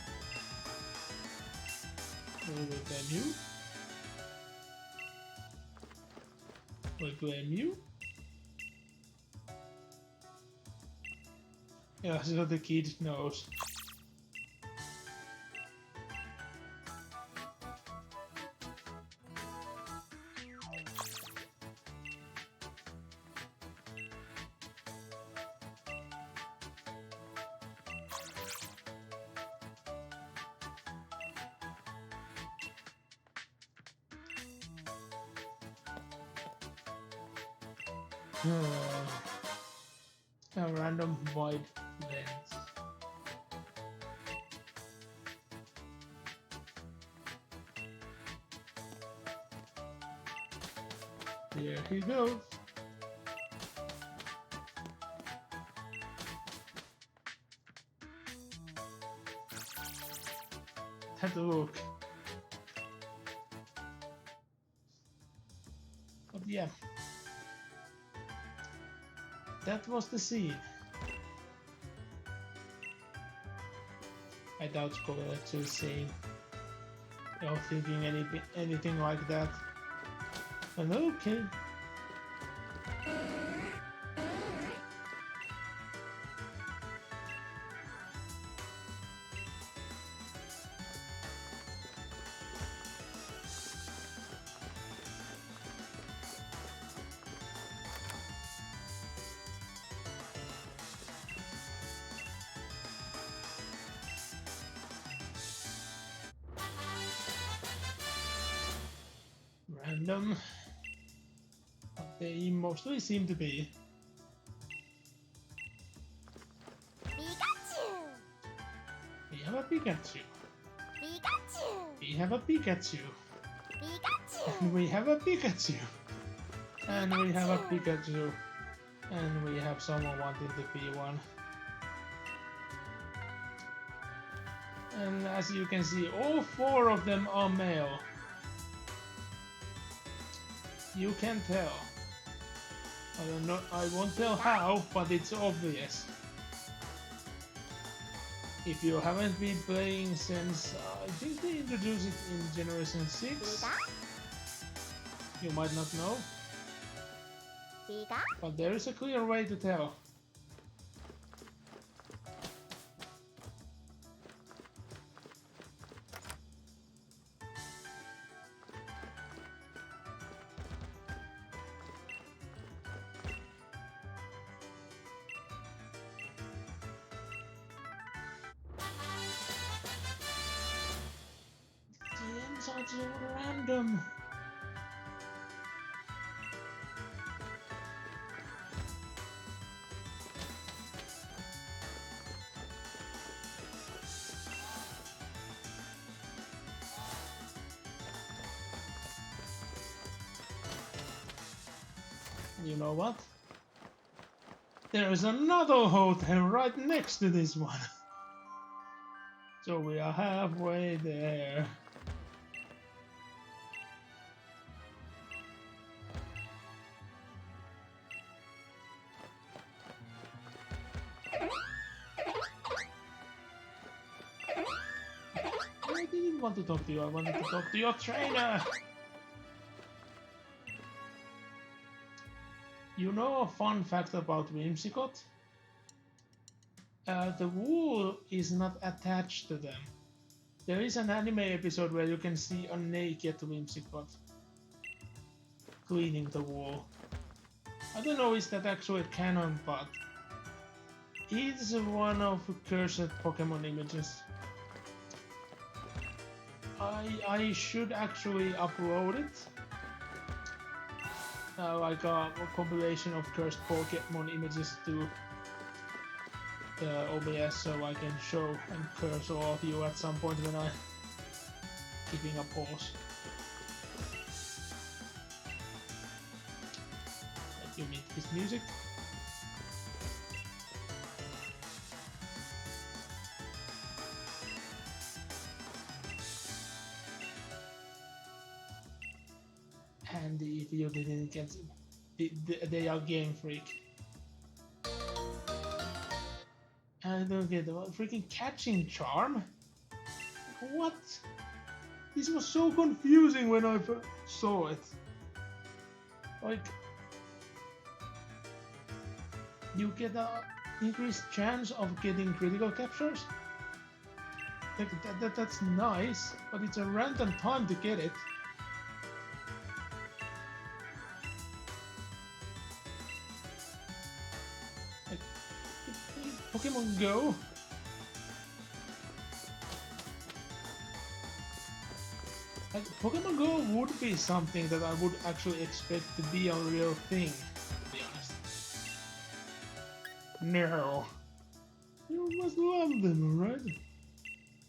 We will blame you. We blame you. Yeah, so the kid knows. A random void lens. There he goes. Have a look. But yeah. That was the scene. I doubt calling it a scene. Or thinking anything like that. But okay. Random. But they mostly seem to be. Pikachu! We have a Pikachu. Pikachu! We have a Pikachu. Pikachu! And we have a Pikachu. And we have a Pikachu. And we have someone wanting to be one. And as you can see, all four of them are male. You can tell. I don't know, I won't tell how, but it's obvious. If you haven't been playing since, I think they introduced it in Generation 6, you might not know, but there is a clear way to tell. DMs are too random. You know what? There is another hotel right next to this one. So we are halfway there. I didn't want to talk to you, I wanted to talk to your trainer! You know a fun fact about Whimsicott? The wool is not attached to them. There is an anime episode where you can see a naked Whimsicott cleaning the wool. I don't know is that actually canon, but it's one of cursed Pokemon images. I should actually upload it. Like a compilation of cursed Pokemon images to OBS, so I can show and curse all of you at some point when I'm keeping a pause. Let you meet his music. And if you didn't get, they are Game Freak. I don't get the freaking catching charm. What? This was so confusing when I first saw it. Like, you get an increased chance of getting critical captures. Like, that's nice, but it's a random time to get it. Like, Pokemon Go. Like, Pokemon Go would be something that I would actually expect to be a real thing, to be honest. No. You must love them, right?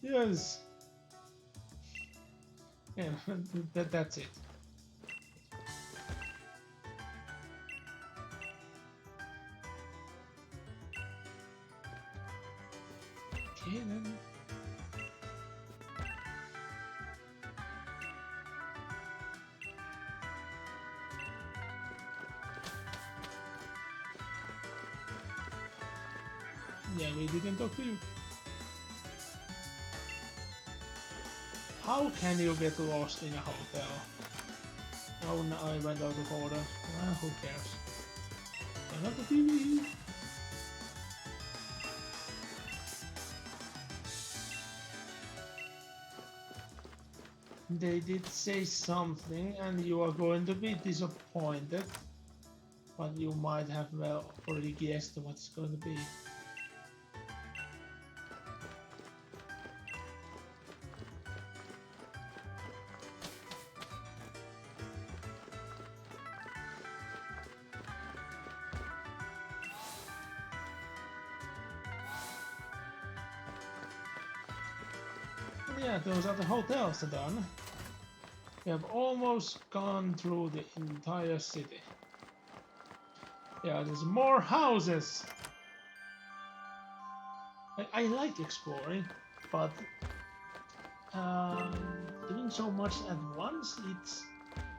Yes. Yeah, that's it. Okay then. Yeah, we didn't talk to you. How can you get lost in a hotel? Oh no, I went out of order. Who cares? Turn off the TV. They did say something and you are going to be disappointed. But you might have well already guessed what it's going to be. Yeah, those are the hotels done. We have almost gone through the entire city. Yeah, there's more houses. I like exploring, but doing so much at once, it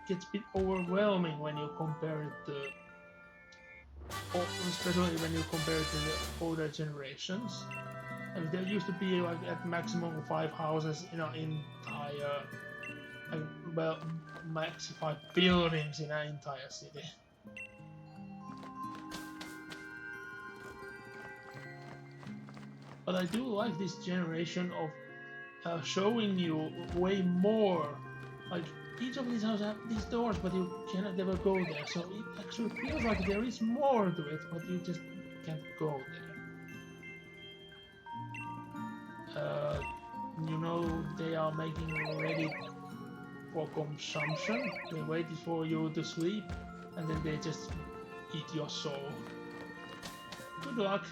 gets a bit overwhelming when you compare it to, especially when you compare it to the older generations. I mean, there used to be like at maximum 5 houses in an entire, well, max 5 buildings in an entire city. But I do like this generation of showing you way more. Like, each of these houses have these doors, but you cannot never go there. So it actually feels like there is more to it, but you just can't go there. You know, they are making ready for consumption. They wait for you to sleep, and then they just eat your soul. Good luck.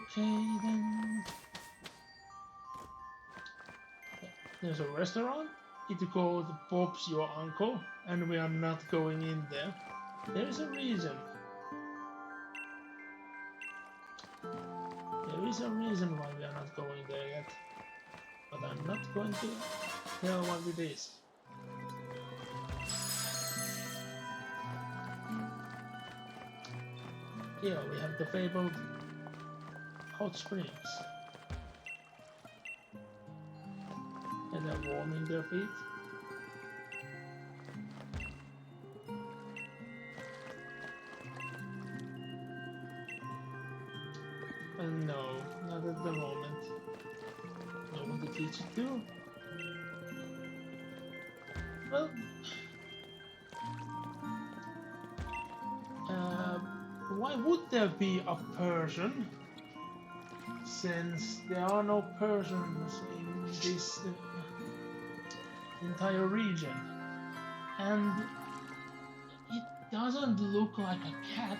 Okay then. There's a restaurant. It's called Bob's Your Uncle, and we are not going in there. There is a reason. There is a reason why we are not going there yet. But I'm not going to tell what it is. Here we have the fabled hot springs. And they're warming their feet. And no, not at the moment. No one to teach it to. Well, why would there be a person? Since there are no persons in this entire region, and it doesn't look like a cat,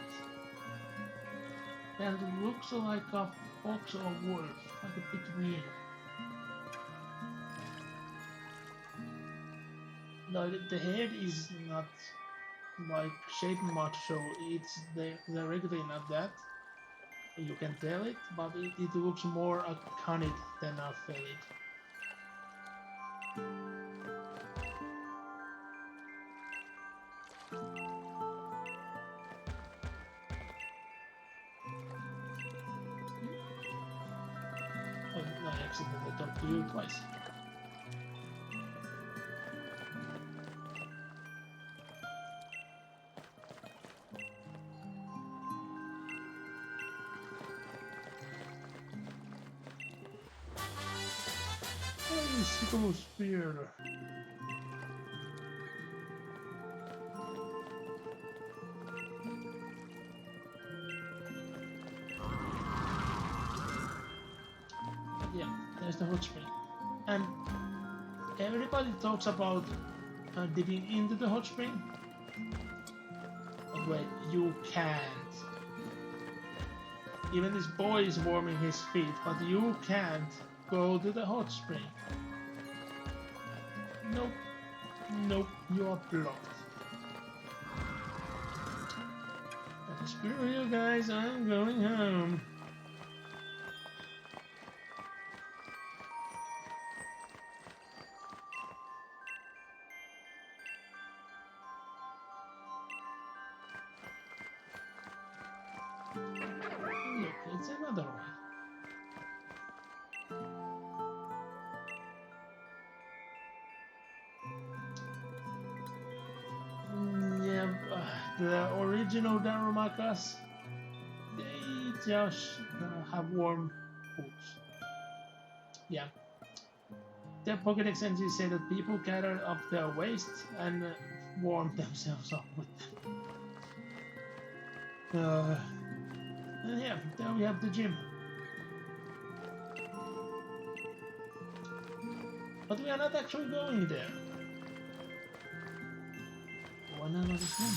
and it looks like a fox or wolf, like a bit weird. the head is not like shaped much, so it's directly not that. You can tell it, but it looks more a conid than a felid. Oh, I accidentally talked to you twice. Hey, Sycamore Spear. Yeah, there's the hot spring. And everybody talks about dipping into the hot spring. But wait, you can't. Even this boy is warming his feet, but you can't go to the hot spring. Nope. Nope, you are blocked. But screw you guys, I'm going home. Look, it's another one. Yeah, the original Darumakas, they just have warm boots. Yeah. Their Pokédex entries say that people gather up their waist and warm themselves up with them. And yeah, there we have the gym. But we are not actually going there. Why not another snowman?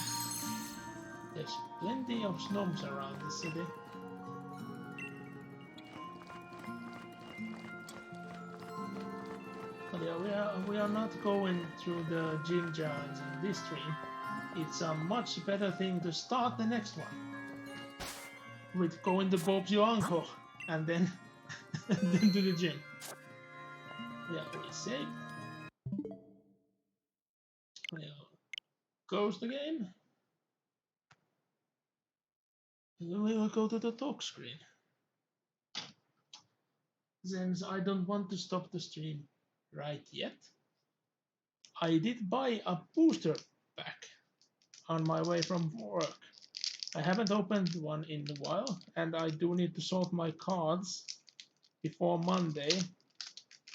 There's plenty of snows around the city. But yeah, we are not going through the gym giants in this stream. It's a much better thing to start the next one with going to Bob's your uncle and then then to the gym. Yeah, we save. We'll close the game. And then we will go to the talk screen. Since I don't want to stop the stream right yet, I did buy a booster pack on my way from work. I haven't opened one in a while, and I do need to sort my cards before Monday,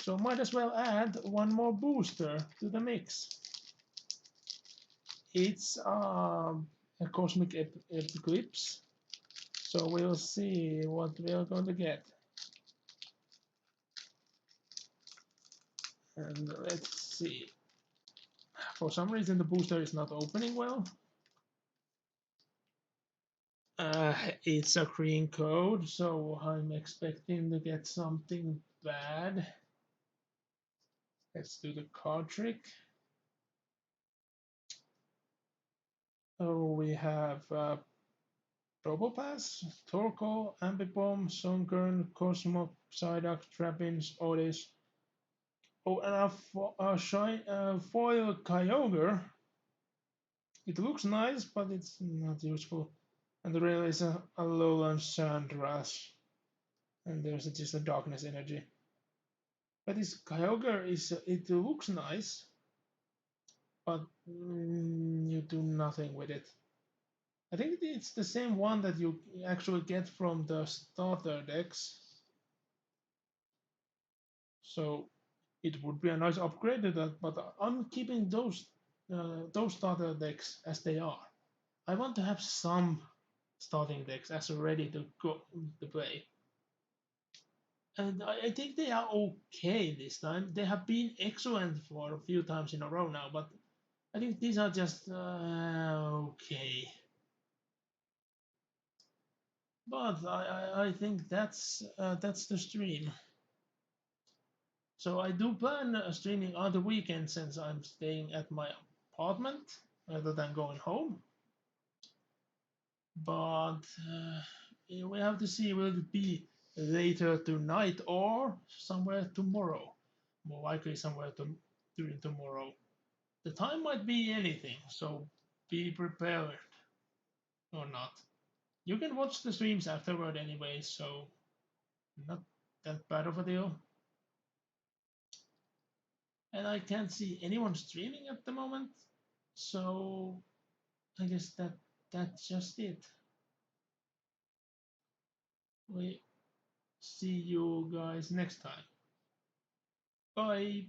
so might as well add one more booster to the mix. It's a Cosmic Eclipse, so we'll see what we are going to get. And let's see. For some reason, the booster is not opening well. It's a green code, so I'm expecting to get something bad. Let's do the card trick. Oh, we have Probopass, Torkoal, Ambipom, Sunkern, Cosmo, Psyduck, Trapinch, Otis. Oh, and a foil Kyogre. It looks nice, but it's not useful. And there is a Alolan Sandrush. And there's just a Darkness Energy. But this Kyogre it looks nice, but you do nothing with it. I think it's the same one that you actually get from the starter decks. So it would be a nice upgrade to that, but I'm keeping those starter decks as they are. I want to have some starting decks as ready to go to play. And I think they are okay this time. They have been excellent for a few times in a row now, but I think these are just okay. But I think that's the stream. So I do plan streaming on the weekend since I'm staying at my apartment rather than going home. But we have to see, will it be later tonight or somewhere tomorrow? More likely somewhere during tomorrow. The time might be anything, so be prepared or not. You can watch the streams afterward anyway, so not that bad of a deal. And I can't see anyone streaming at the moment, so I guess that's just it. We see you guys next time. Bye.